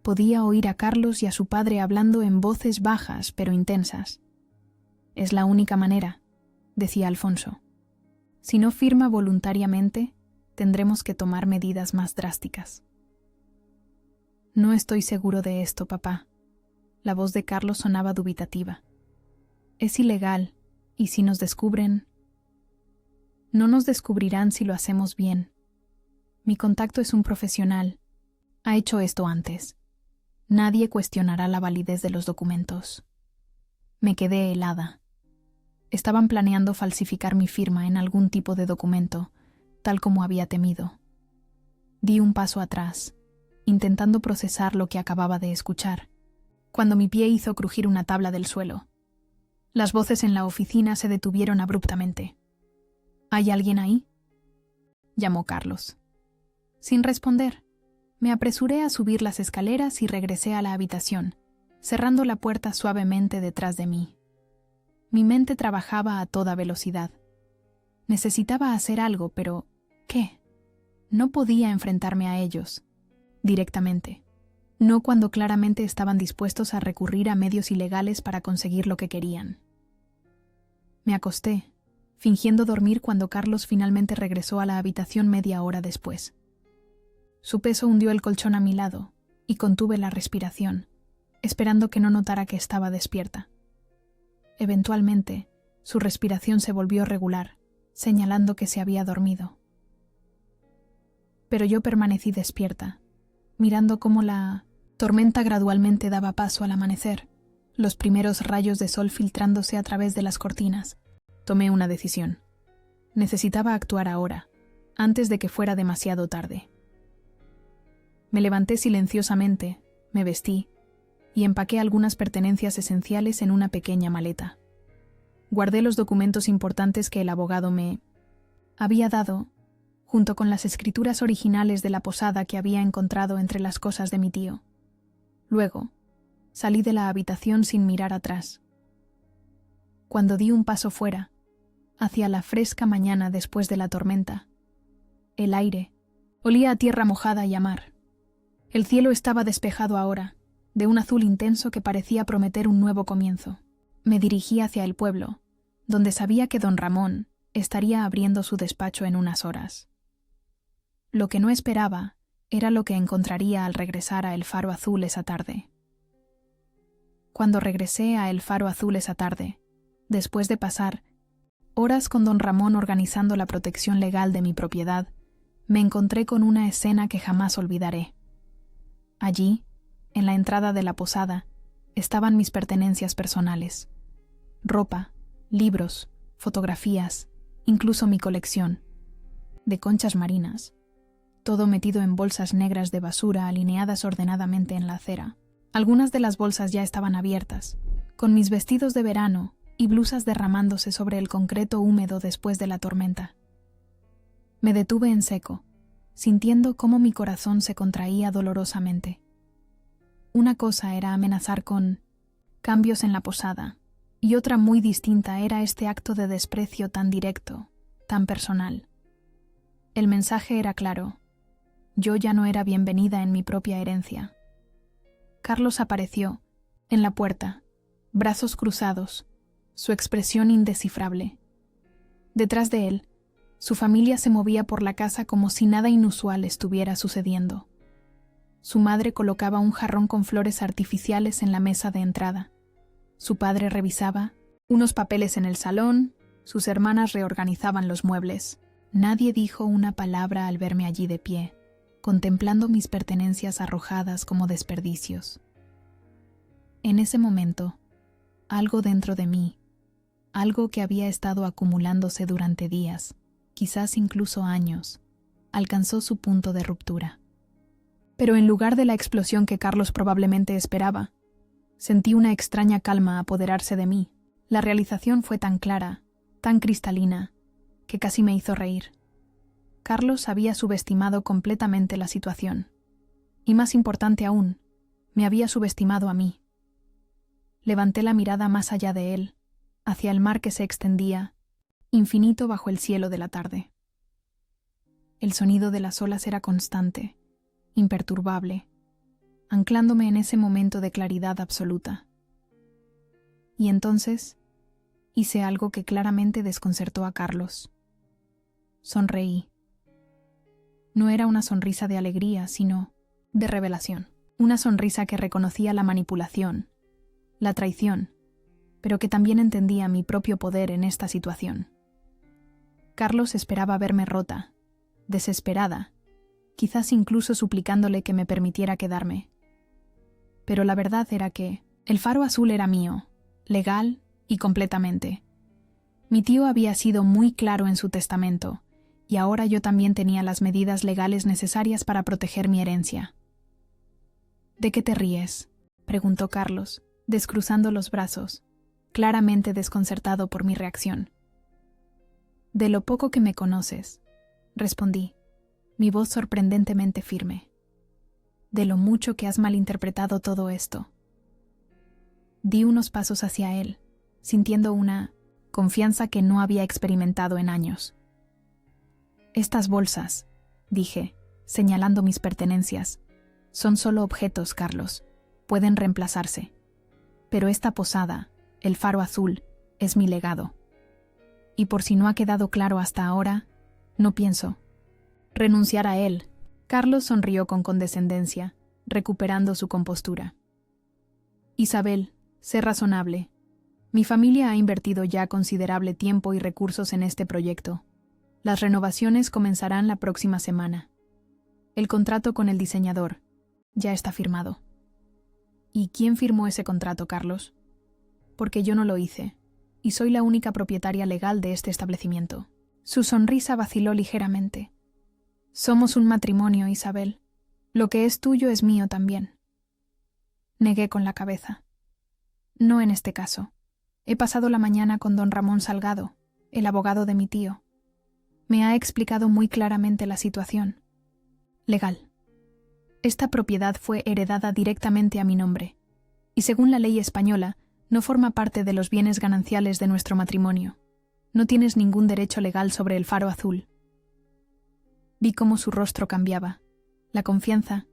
Podía oír a Carlos y a su padre hablando en voces bajas pero intensas. «Es la única manera», decía Alfonso. «Si no firma voluntariamente, tendremos que tomar medidas más drásticas». «No estoy seguro de esto, papá». La voz de Carlos sonaba dubitativa. «Es ilegal, y si nos descubren...». «No nos descubrirán si lo hacemos bien. Mi contacto es un profesional. Ha hecho esto antes. Nadie cuestionará la validez de los documentos». Me quedé helada. Estaban planeando falsificar mi firma en algún tipo de documento, tal como había temido. Di un paso atrás, intentando procesar lo que acababa de escuchar, cuando mi pie hizo crujir una tabla del suelo. Las voces en la oficina se detuvieron abruptamente. «¿Hay alguien ahí?», llamó Carlos. Sin responder, me apresuré a subir las escaleras y regresé a la habitación, cerrando la puerta suavemente detrás de mí. Mi mente trabajaba a toda velocidad. Necesitaba hacer algo, pero ¿qué? No podía enfrentarme a ellos, directamente. No cuando claramente estaban dispuestos a recurrir a medios ilegales para conseguir lo que querían. Me acosté, fingiendo dormir cuando Carlos finalmente regresó a la habitación media hora después. Su peso hundió el colchón a mi lado y contuve la respiración, esperando que no notara que estaba despierta. Eventualmente, su respiración se volvió regular, señalando que se había dormido. Pero yo permanecí despierta, mirando cómo la tormenta gradualmente daba paso al amanecer, los primeros rayos de sol filtrándose a través de las cortinas. Tomé una decisión. Necesitaba actuar ahora, antes de que fuera demasiado tarde. Me levanté silenciosamente, me vestí y empaqué algunas pertenencias esenciales en una pequeña maleta. Guardé los documentos importantes que el abogado me había dado, junto con las escrituras originales de la posada que había encontrado entre las cosas de mi tío. Luego, salí de la habitación sin mirar atrás. Cuando di un paso fuera, hacia la fresca mañana después de la tormenta, el aire olía a tierra mojada y a mar. El cielo estaba despejado ahora, de un azul intenso que parecía prometer un nuevo comienzo. Me dirigí hacia el pueblo, donde sabía que don Ramón estaría abriendo su despacho en unas horas. Lo que no esperaba era lo que encontraría al regresar a El Faro Azul esa tarde. Cuando regresé a El Faro Azul esa tarde, después de pasar horas con don Ramón organizando la protección legal de mi propiedad, me encontré con una escena que jamás olvidaré. Allí, en la entrada de la posada, estaban mis pertenencias personales. Ropa, libros, fotografías, incluso mi colección de conchas marinas. Todo metido en bolsas negras de basura alineadas ordenadamente en la acera. Algunas de las bolsas ya estaban abiertas, con mis vestidos de verano y blusas derramándose sobre el concreto húmedo después de la tormenta. Me detuve en seco, sintiendo cómo mi corazón se contraía dolorosamente. Una cosa era amenazar con cambios en la posada, y otra muy distinta era este acto de desprecio tan directo, tan personal. El mensaje era claro. Yo ya no era bienvenida en mi propia herencia. Carlos apareció, en la puerta, brazos cruzados, su expresión indescifrable. Detrás de él, su familia se movía por la casa como si nada inusual estuviera sucediendo. Su madre colocaba un jarrón con flores artificiales en la mesa de entrada. Su padre revisaba unos papeles en el salón, sus hermanas reorganizaban los muebles. Nadie dijo una palabra al verme allí de pie, contemplando mis pertenencias arrojadas como desperdicios. En ese momento, algo dentro de mí, algo que había estado acumulándose durante días, quizás incluso años, alcanzó su punto de ruptura. Pero en lugar de la explosión que Carlos probablemente esperaba, sentí una extraña calma apoderarse de mí. La realización fue tan clara, tan cristalina, que casi me hizo reír. Carlos había subestimado completamente la situación. Y más importante aún, me había subestimado a mí. Levanté la mirada más allá de él, hacia el mar que se extendía, infinito bajo el cielo de la tarde. El sonido de las olas era constante, imperturbable, anclándome en ese momento de claridad absoluta. Y entonces hice algo que claramente desconcertó a Carlos. Sonreí. No era una sonrisa de alegría, sino de revelación. Una sonrisa que reconocía la manipulación, la traición, pero que también entendía mi propio poder en esta situación. Carlos esperaba verme rota, desesperada, quizás incluso suplicándole que me permitiera quedarme. Pero la verdad era que el Faro Azul era mío, legal y completamente. Mi tío había sido muy claro en su testamento, y ahora yo también tenía las medidas legales necesarias para proteger mi herencia. ¿De qué te ríes?, preguntó Carlos, descruzando los brazos, claramente desconcertado por mi reacción. De lo poco que me conoces, respondí, mi voz sorprendentemente firme. De lo mucho que has malinterpretado todo esto. Di unos pasos hacia él, sintiendo una confianza que no había experimentado en años. Estas bolsas, dije, señalando mis pertenencias, son solo objetos, Carlos. Pueden reemplazarse. Pero esta posada, el Faro Azul, es mi legado. Y por si no ha quedado claro hasta ahora, no pienso renunciar a él. Carlos sonrió con condescendencia, recuperando su compostura. Isabel, sé razonable. Mi familia ha invertido ya considerable tiempo y recursos en este proyecto. Las renovaciones comenzarán la próxima semana. El contrato con el diseñador ya está firmado. ¿Y quién firmó ese contrato, Carlos? Porque yo no lo hice, y soy la única propietaria legal de este establecimiento. Su sonrisa vaciló ligeramente. Somos un matrimonio, Isabel. Lo que es tuyo es mío también. Negué con la cabeza. No en este caso. He pasado la mañana con don Ramón Salgado, el abogado de mi tío. Me ha explicado muy claramente la situación. Legal. Esta propiedad fue heredada directamente a mi nombre, y según la ley española, no forma parte de los bienes gananciales de nuestro matrimonio. No tienes ningún derecho legal sobre el faro azul. Vi cómo su rostro cambiaba, la confianza,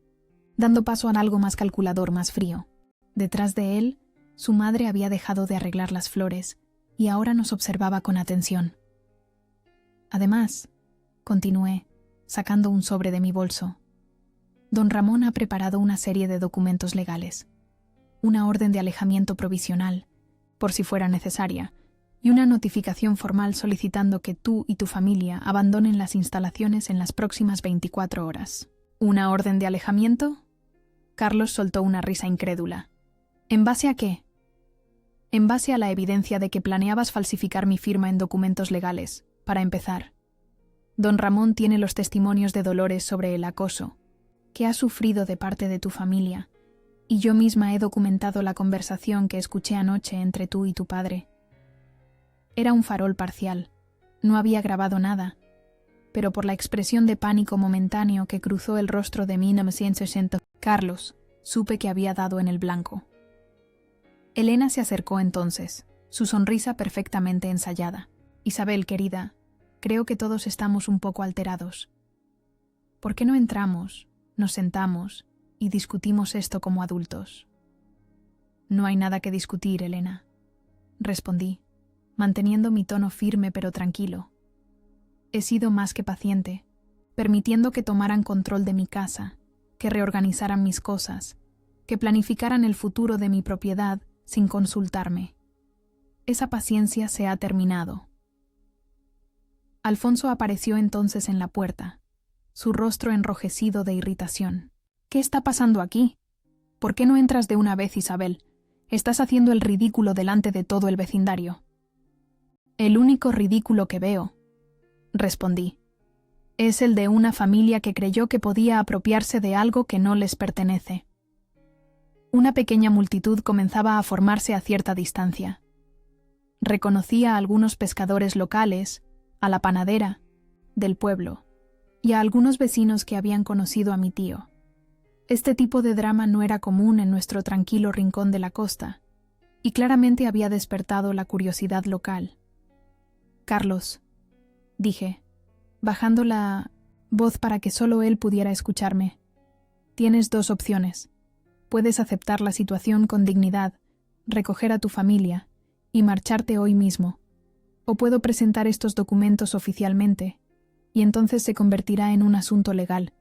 dando paso a algo más calculador, más frío. Detrás de él, su madre había dejado de arreglar las flores y ahora nos observaba con atención. Además, continué, sacando un sobre de mi bolso, don Ramón ha preparado una serie de documentos legales, una orden de alejamiento provisional, por si fuera necesaria, y una notificación formal solicitando que tú y tu familia abandonen las instalaciones en las próximas 24 horas. ¿Una orden de alejamiento? Carlos soltó una risa incrédula. ¿En base a qué? En base a la evidencia de que planeabas falsificar mi firma en documentos legales, para empezar. Don Ramón tiene los testimonios de Dolores sobre el acoso que has sufrido de parte de tu familia, y yo misma he documentado la conversación que escuché anoche entre tú y tu padre. Era un farol parcial, no había grabado nada, pero por la expresión de pánico momentáneo que cruzó el rostro de 1960, Carlos, supe que había dado en el blanco. Elena se acercó entonces, su sonrisa perfectamente ensayada. Isabel, querida, creo que todos estamos un poco alterados. ¿Por qué no entramos, nos sentamos y discutimos esto como adultos? No hay nada que discutir, Elena, respondí, manteniendo mi tono firme pero tranquilo. He sido más que paciente, permitiendo que tomaran control de mi casa, que reorganizaran mis cosas, que planificaran el futuro de mi propiedad sin consultarme. Esa paciencia se ha terminado. Alfonso apareció entonces en la puerta, su rostro enrojecido de irritación. ¿Qué está pasando aquí? ¿Por qué no entras de una vez, Isabel? Estás haciendo el ridículo delante de todo el vecindario. El único ridículo que veo, respondí, es el de una familia que creyó que podía apropiarse de algo que no les pertenece. Una pequeña multitud comenzaba a formarse a cierta distancia. Reconocí a algunos pescadores locales, a la panadera del pueblo y a algunos vecinos que habían conocido a mi tío. Este tipo de drama no era común en nuestro tranquilo rincón de la costa, y claramente había despertado la curiosidad local. Carlos, dije, bajando la voz para que solo él pudiera escucharme, tienes dos opciones. Puedes aceptar la situación con dignidad, recoger a tu familia y marcharte hoy mismo, o puedo presentar estos documentos oficialmente, y entonces se convertirá en un asunto legal,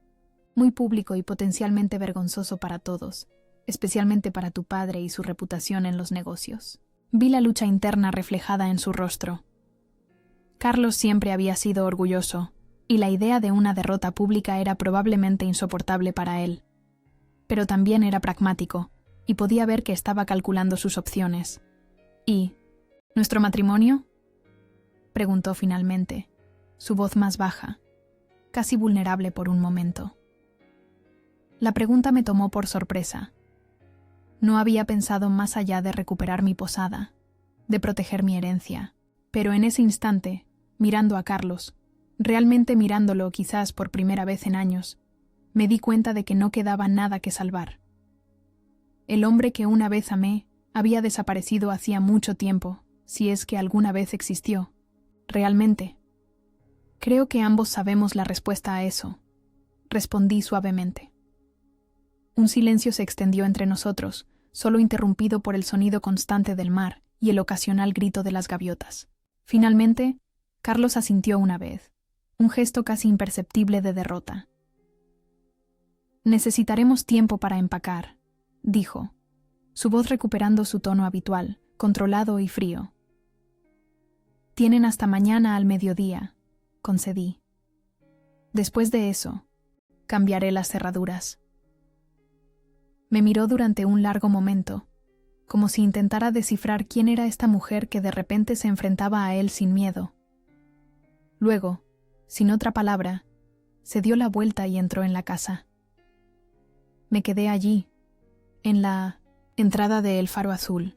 muy público y potencialmente vergonzoso para todos, especialmente para tu padre y su reputación en los negocios. Vi la lucha interna reflejada en su rostro. Carlos siempre había sido orgulloso, y la idea de una derrota pública era probablemente insoportable para él. Pero también era pragmático, y podía ver que estaba calculando sus opciones. ¿Y nuestro matrimonio?, preguntó finalmente, su voz más baja, casi vulnerable por un momento. La pregunta me tomó por sorpresa. No había pensado más allá de recuperar mi posada, de proteger mi herencia, pero en ese instante, mirando a Carlos, realmente mirándolo quizás por primera vez en años, me di cuenta de que no quedaba nada que salvar. El hombre que una vez amé había desaparecido hacía mucho tiempo, si es que alguna vez existió. Realmente. Creo que ambos sabemos la respuesta a eso, respondí suavemente. Un silencio se extendió entre nosotros, solo interrumpido por el sonido constante del mar y el ocasional grito de las gaviotas. Finalmente, Carlos asintió una vez, un gesto casi imperceptible de derrota. Necesitaremos tiempo para empacar, dijo, su voz recuperando su tono habitual, controlado y frío. «Tienen hasta mañana al mediodía», concedí. «Después de eso, cambiaré las cerraduras». Me miró durante un largo momento, como si intentara descifrar quién era esta mujer que de repente se enfrentaba a él sin miedo. Luego, sin otra palabra, se dio la vuelta y entró en la casa. Me quedé allí, en la entrada de El Faro Azul,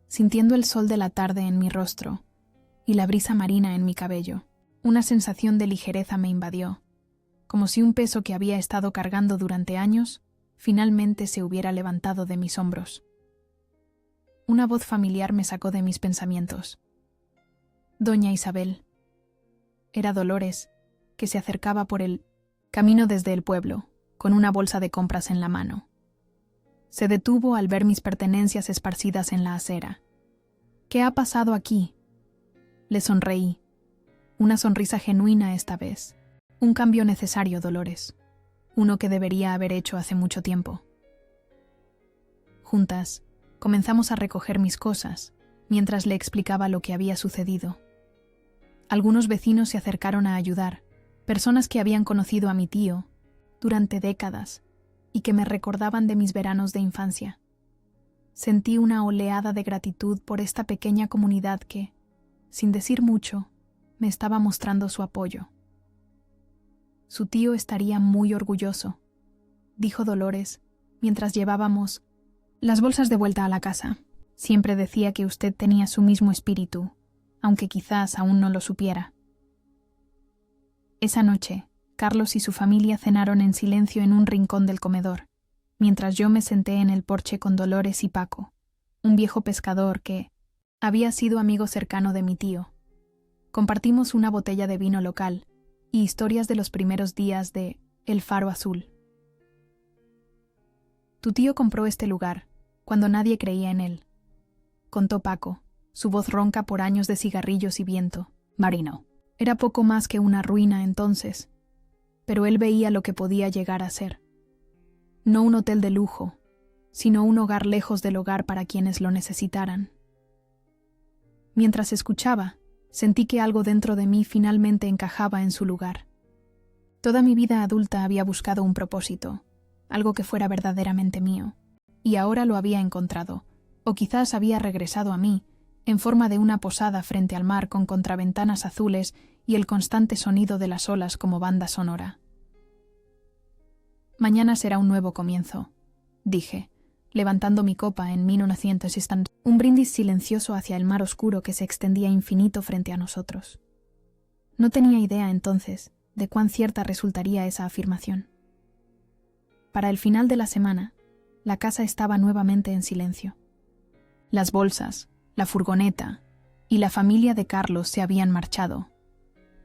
sintiendo el sol de la tarde en mi rostro y la brisa marina en mi cabello. Una sensación de ligereza me invadió, como si un peso que había estado cargando durante años finalmente se hubiera levantado de mis hombros. Una voz familiar me sacó de mis pensamientos. «Doña Isabel». Era Dolores, que se acercaba por el camino desde el pueblo, con una bolsa de compras en la mano. Se detuvo al ver mis pertenencias esparcidas en la acera. «¿Qué ha pasado aquí?». Le sonreí. Una sonrisa genuina esta vez. Un cambio necesario, Dolores. Uno que debería haber hecho hace mucho tiempo. Juntas, comenzamos a recoger mis cosas, mientras le explicaba lo que había sucedido. Algunos vecinos se acercaron a ayudar, personas que habían conocido a mi tío durante décadas y que me recordaban de mis veranos de infancia. Sentí una oleada de gratitud por esta pequeña comunidad que, sin decir mucho, me estaba mostrando su apoyo. «Su tío estaría muy orgulloso», dijo Dolores, mientras llevábamos las bolsas de vuelta a la casa. «Siempre decía que usted tenía su mismo espíritu, aunque quizás aún no lo supiera». Esa noche, Carlos y su familia cenaron en silencio en un rincón del comedor, mientras yo me senté en el porche con Dolores y Paco, un viejo pescador que había sido amigo cercano de mi tío. Compartimos una botella de vino local y historias de los primeros días de El Faro Azul. «Tu tío compró este lugar, cuando nadie creía en él», contó Paco, su voz ronca por años de cigarrillos y viento marino. Era poco más que una ruina entonces, pero él veía lo que podía llegar a ser. No un hotel de lujo, sino un hogar lejos del hogar para quienes lo necesitaran. Mientras escuchaba, sentí que algo dentro de mí finalmente encajaba en su lugar. Toda mi vida adulta había buscado un propósito, algo que fuera verdaderamente mío, y ahora lo había encontrado, o quizás había regresado a mí, en forma de una posada frente al mar con contraventanas azules y el constante sonido de las olas como banda sonora. «Mañana será un nuevo comienzo», dije, levantando mi copa en 1960, un brindis silencioso hacia el mar oscuro que se extendía infinito frente a nosotros. No tenía idea entonces de cuán cierta resultaría esa afirmación. Para el final de la semana, la casa estaba nuevamente en silencio. Las bolsas, la furgoneta y la familia de Carlos se habían marchado.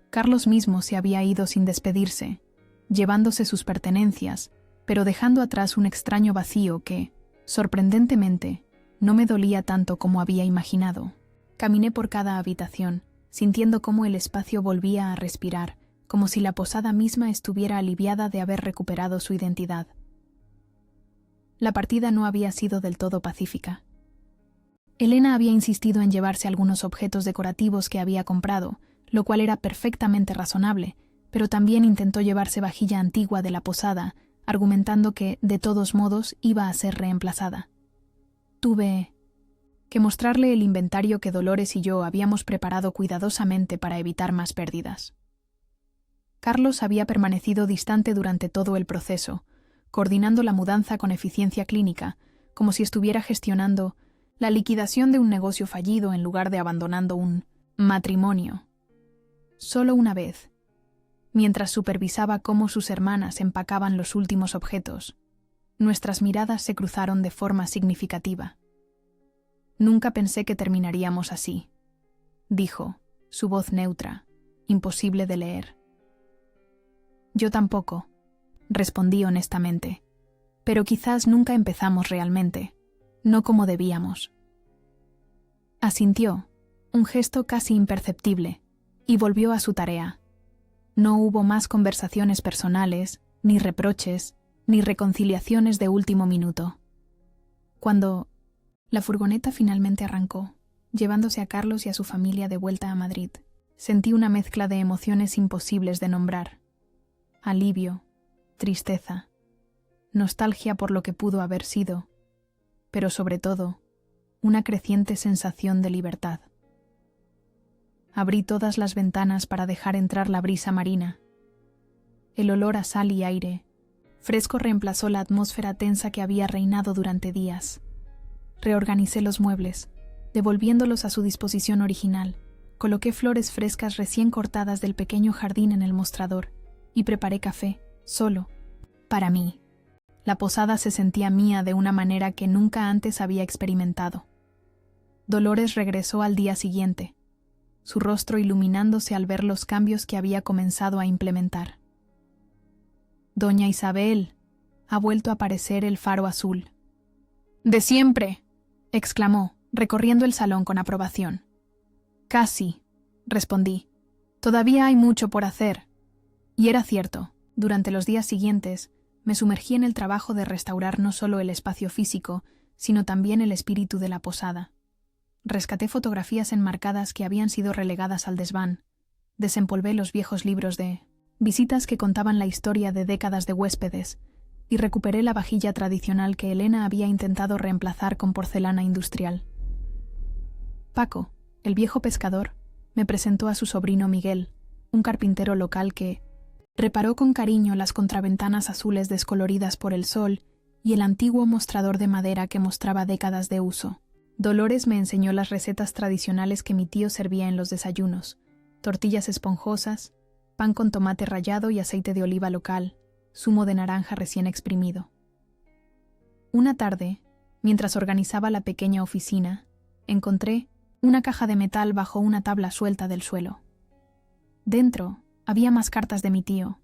Carlos mismo se había ido sin despedirse, llevándose sus pertenencias, pero dejando atrás un extraño vacío que, sorprendentemente, no me dolía tanto como había imaginado. Caminé por cada habitación, sintiendo cómo el espacio volvía a respirar, como si la posada misma estuviera aliviada de haber recuperado su identidad. La partida no había sido del todo pacífica. Elena había insistido en llevarse algunos objetos decorativos que había comprado, lo cual era perfectamente razonable, pero también intentó llevarse vajilla antigua de la posada, argumentando que, de todos modos, iba a ser reemplazada. Tuve que mostrarle el inventario que Dolores y yo habíamos preparado cuidadosamente para evitar más pérdidas. Carlos había permanecido distante durante todo el proceso, coordinando la mudanza con eficiencia clínica, como si estuviera gestionando la liquidación de un negocio fallido en lugar de abandonando un matrimonio. Solo una vez, mientras supervisaba cómo sus hermanas empacaban los últimos objetos, nuestras miradas se cruzaron de forma significativa. «Nunca pensé que terminaríamos así», dijo, su voz neutra, imposible de leer. «Yo tampoco», respondí honestamente, «pero quizás nunca empezamos realmente, no como debíamos». Asintió, un gesto casi imperceptible, y volvió a su tarea. No hubo más conversaciones personales, ni reproches, ni reconciliaciones de último minuto. Cuando La furgoneta finalmente arrancó, llevándose a Carlos y a su familia de vuelta a Madrid. Sentí una mezcla de emociones imposibles de nombrar. Alivio, tristeza, nostalgia por lo que pudo haber sido, pero sobre todo, una creciente sensación de libertad. Abrí todas las ventanas para dejar entrar la brisa marina. El olor a sal y aire fresco reemplazó la atmósfera tensa que había reinado durante días. Reorganicé los muebles, devolviéndolos a su disposición original. Coloqué flores frescas recién cortadas del pequeño jardín en el mostrador y preparé café, solo, para mí. La posada se sentía mía de una manera que nunca antes había experimentado. Dolores regresó al día siguiente, su rostro iluminándose al ver los cambios que había comenzado a implementar. Doña Isabel, ha vuelto a aparecer el faro azul. ¡De siempre!, exclamó, recorriendo el salón con aprobación. Casi, respondí. Todavía hay mucho por hacer. Y era cierto, durante los días siguientes, me sumergí en el trabajo de restaurar no solo el espacio físico, sino también el espíritu de la posada. Rescaté fotografías enmarcadas que habían sido relegadas al desván, desempolvé los viejos libros de visitas que contaban la historia de décadas de huéspedes, y recuperé la vajilla tradicional que Elena había intentado reemplazar con porcelana industrial. Paco, el viejo pescador, me presentó a su sobrino Miguel, un carpintero local que reparó con cariño las contraventanas azules descoloridas por el sol y el antiguo mostrador de madera que mostraba décadas de uso. Dolores me enseñó las recetas tradicionales que mi tío servía en los desayunos: tortillas esponjosas, pan con tomate rallado y aceite de oliva local, zumo de naranja recién exprimido. Una tarde, mientras organizaba la pequeña oficina, encontré una caja de metal bajo una tabla suelta del suelo. Dentro había más cartas de mi tío,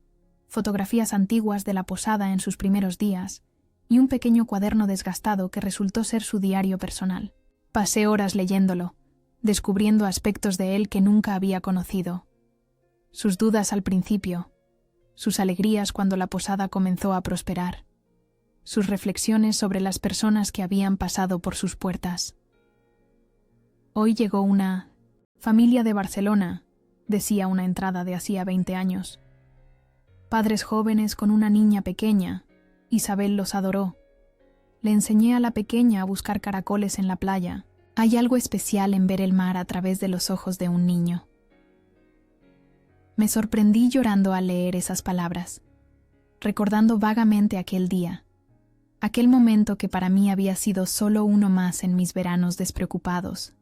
fotografías antiguas de la posada en sus primeros días y un pequeño cuaderno desgastado que resultó ser su diario personal. Pasé horas leyéndolo, descubriendo aspectos de él que nunca había conocido. Sus dudas al principio, sus alegrías cuando la posada comenzó a prosperar, sus reflexiones sobre las personas que habían pasado por sus puertas. Hoy llegó una familia de Barcelona, decía una entrada de hacía 20 años. Padres jóvenes con una niña pequeña. Isabel los adoró. Le enseñé a la pequeña a buscar caracoles en la playa. Hay algo especial en ver el mar a través de los ojos de un niño. Me sorprendí llorando al leer esas palabras, recordando vagamente aquel día, aquel momento que para mí había sido solo uno más en mis veranos despreocupados,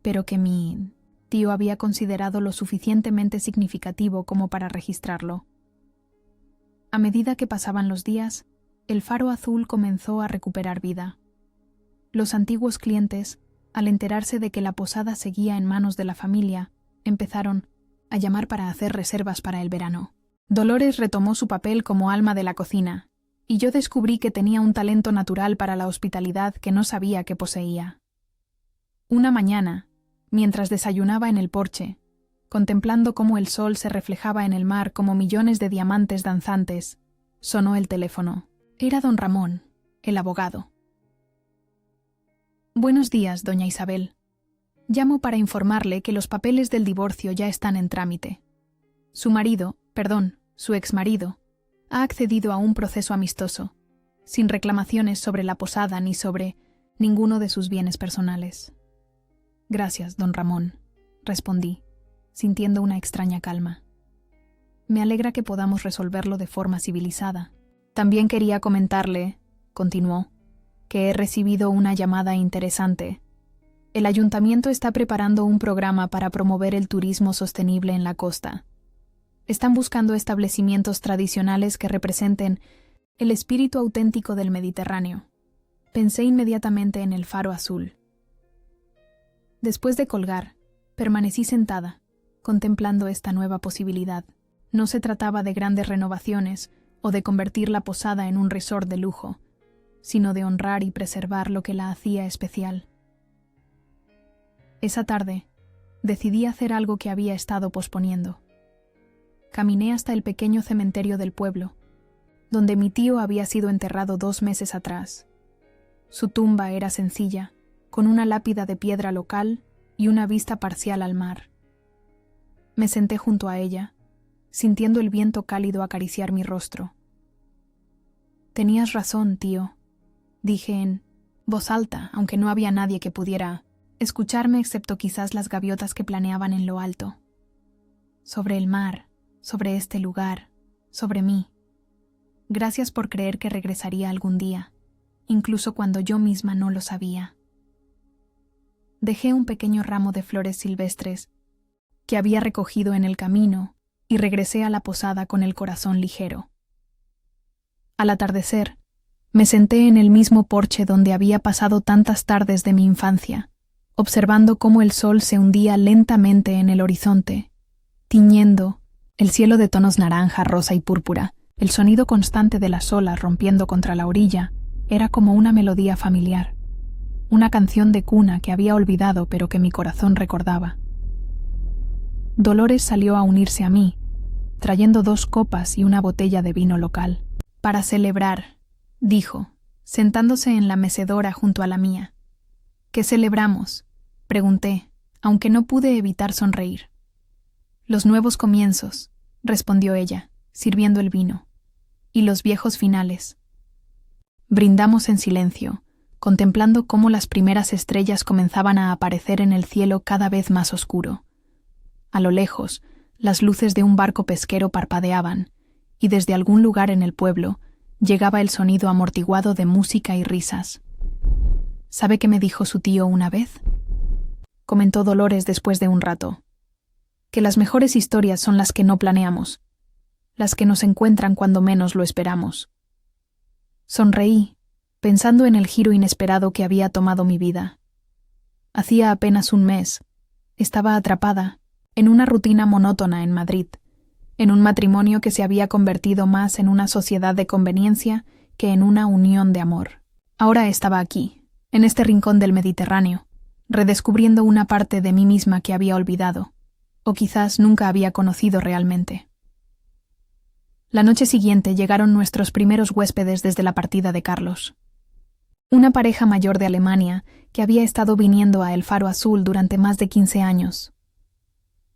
pero que mi tío había considerado lo suficientemente significativo como para registrarlo. A medida que pasaban los días, el faro azul comenzó a recuperar vida. Los antiguos clientes, al enterarse de que la posada seguía en manos de la familia, empezaron a llamar para hacer reservas para el verano. Dolores retomó su papel como alma de la cocina, y yo descubrí que tenía un talento natural para la hospitalidad que no sabía que poseía. Una mañana, mientras desayunaba en el porche, contemplando cómo el sol se reflejaba en el mar como millones de diamantes danzantes, sonó el teléfono. Era don Ramón, el abogado. Buenos días, doña Isabel. Llamo para informarle que los papeles del divorcio ya están en trámite. Su exmarido, ha accedido a un proceso amistoso, sin reclamaciones sobre la posada ni sobre ninguno de sus bienes personales. Gracias, don Ramón, respondí, sintiendo una extraña calma. Me alegra que podamos resolverlo de forma civilizada. También quería comentarle, continuó, que he recibido una llamada interesante. El ayuntamiento está preparando un programa para promover el turismo sostenible en la costa. Están buscando establecimientos tradicionales que representen el espíritu auténtico del Mediterráneo. Pensé inmediatamente en el faro azul. Después de colgar, permanecí sentada, contemplando esta nueva posibilidad. No se trataba de grandes renovaciones o de convertir la posada en un resort de lujo, sino de honrar y preservar lo que la hacía especial. Esa tarde, decidí hacer algo que había estado posponiendo. Caminé hasta el pequeño cementerio del pueblo, donde mi tío había sido enterrado 2 meses atrás. Su tumba era sencilla, con una lápida de piedra local y una vista parcial al mar. Me senté junto a ella, sintiendo el viento cálido acariciar mi rostro. «Tenías razón, tío», dije en voz alta, aunque no había nadie que pudiera escucharme excepto quizás las gaviotas que planeaban en lo alto. Sobre el mar, sobre este lugar, sobre mí. Gracias por creer que regresaría algún día, incluso cuando yo misma no lo sabía. Dejé un pequeño ramo de flores silvestres que había recogido en el camino y regresé a la posada con el corazón ligero. Al atardecer, me senté en el mismo porche donde había pasado tantas tardes de mi infancia, observando cómo el sol se hundía lentamente en el horizonte, tiñendo el cielo de tonos naranja, rosa y púrpura. El sonido constante de las olas rompiendo contra la orilla era como una melodía familiar, una canción de cuna que había olvidado pero que mi corazón recordaba. Dolores salió a unirse a mí, trayendo 2 copas y una botella de vino local. «Para celebrar», dijo, sentándose en la mecedora junto a la mía. «¿Qué celebramos?», pregunté, aunque no pude evitar sonreír. «Los nuevos comienzos», respondió ella, sirviendo el vino, «y los viejos finales». Brindamos en silencio, contemplando cómo las primeras estrellas comenzaban a aparecer en el cielo cada vez más oscuro. A lo lejos, las luces de un barco pesquero parpadeaban, y desde algún lugar en el pueblo llegaba el sonido amortiguado de música y risas. «¿Sabe qué me dijo su tío una vez?», comentó Dolores después de un rato. «Que las mejores historias son las que no planeamos, las que nos encuentran cuando menos lo esperamos». Sonreí, pensando en el giro inesperado que había tomado mi vida. Hacía apenas un mes, estaba atrapada en una rutina monótona en Madrid, en un matrimonio que se había convertido más en una sociedad de conveniencia que en una unión de amor. Ahora estaba aquí, en este rincón del Mediterráneo, redescubriendo una parte de mí misma que había olvidado, o quizás nunca había conocido realmente. La noche siguiente llegaron nuestros primeros huéspedes desde la partida de Carlos. Una pareja mayor de Alemania que había estado viniendo a El Faro Azul durante más de 15 años.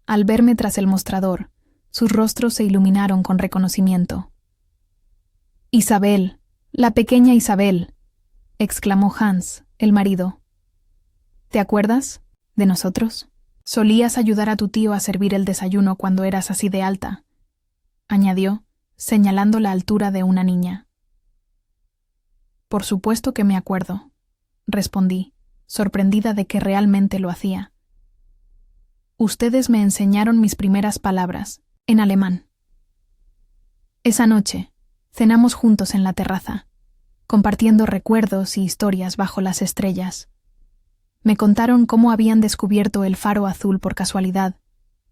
Al verme tras el mostrador, sus rostros se iluminaron con reconocimiento. «Isabel, la pequeña Isabel», exclamó Hans, el marido. «¿Te acuerdas de nosotros? Solías ayudar a tu tío a servir el desayuno cuando eras así de alta», añadió, señalando la altura de una niña. «Por supuesto que me acuerdo», respondí, sorprendida de que realmente lo hacía. «Ustedes me enseñaron mis primeras palabras, en alemán». Esa noche, cenamos juntos en la terraza, compartiendo recuerdos y historias bajo las estrellas. Me contaron cómo habían descubierto el Faro Azul por casualidad,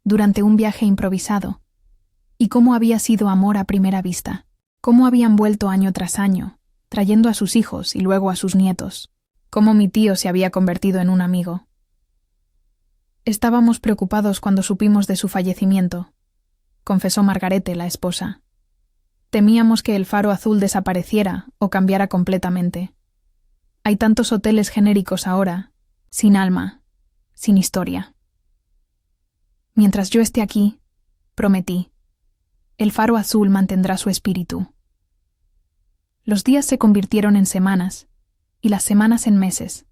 durante un viaje improvisado, y cómo había sido amor a primera vista, cómo habían vuelto año tras año, trayendo a sus hijos y luego a sus nietos, cómo mi tío se había convertido en un amigo. «Estábamos preocupados cuando supimos de su fallecimiento», confesó Margarete, la esposa. «Temíamos que el Faro Azul desapareciera o cambiara completamente. Hay tantos hoteles genéricos ahora, sin alma, sin historia. Mientras yo esté aquí», prometí, «el Faro Azul mantendrá su espíritu». Los días se convirtieron en semanas, y las semanas en meses.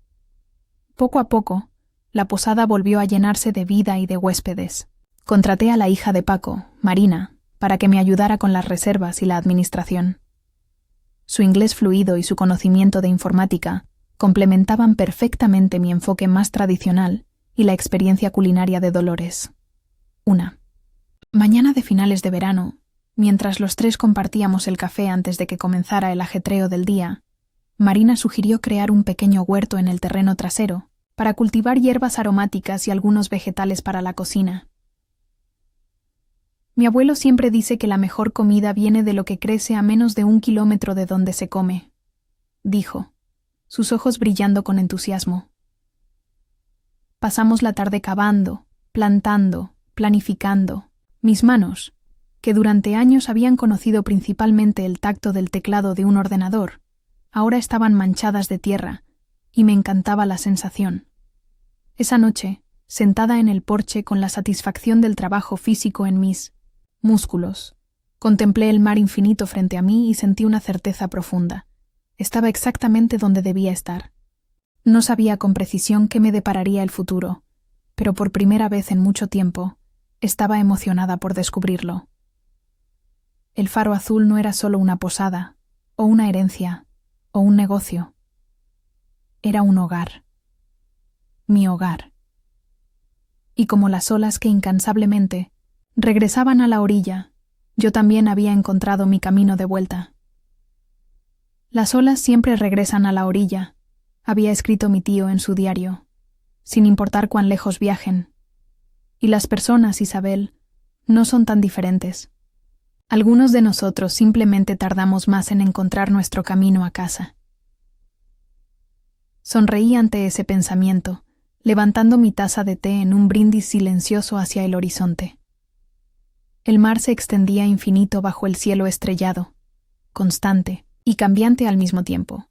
Poco a poco, la posada volvió a llenarse de vida y de huéspedes. Contraté a la hija de Paco, Marina, para que me ayudara con las reservas y la administración. Su inglés fluido y su conocimiento de informática complementaban perfectamente mi enfoque más tradicional y la experiencia culinaria de Dolores. Una mañana de finales de verano, mientras los 3 compartíamos el café antes de que comenzara el ajetreo del día, Marina sugirió crear un pequeño huerto en el terreno trasero para cultivar hierbas aromáticas y algunos vegetales para la cocina. «Mi abuelo siempre dice que la mejor comida viene de lo que crece a menos de 1 kilómetro de donde se come», dijo, sus ojos brillando con entusiasmo. Pasamos la tarde cavando, plantando, planificando. Mis manos, que durante años habían conocido principalmente el tacto del teclado de un ordenador, ahora estaban manchadas de tierra y me encantaba la sensación. Esa noche, sentada en el porche con la satisfacción del trabajo físico en mis músculos, contemplé el mar infinito frente a mí y sentí una certeza profunda. Estaba exactamente donde debía estar. No sabía con precisión qué me depararía el futuro, pero por primera vez en mucho tiempo, estaba emocionada por descubrirlo. El Faro Azul no era solo una posada, o una herencia, o un negocio. Era un hogar. Mi hogar. Y como las olas que incansablemente regresaban a la orilla, yo también había encontrado mi camino de vuelta. Las olas siempre regresan a la orilla, había escrito mi tío en su diario, sin importar cuán lejos viajen. Y las personas, Isabel, no son tan diferentes. Algunos de nosotros simplemente tardamos más en encontrar nuestro camino a casa. Sonreí ante ese pensamiento, levantando mi taza de té en un brindis silencioso hacia el horizonte. El mar se extendía infinito bajo el cielo estrellado, constante y cambiante al mismo tiempo,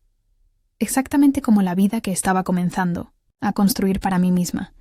exactamente como la vida que estaba comenzando a construir para mí misma.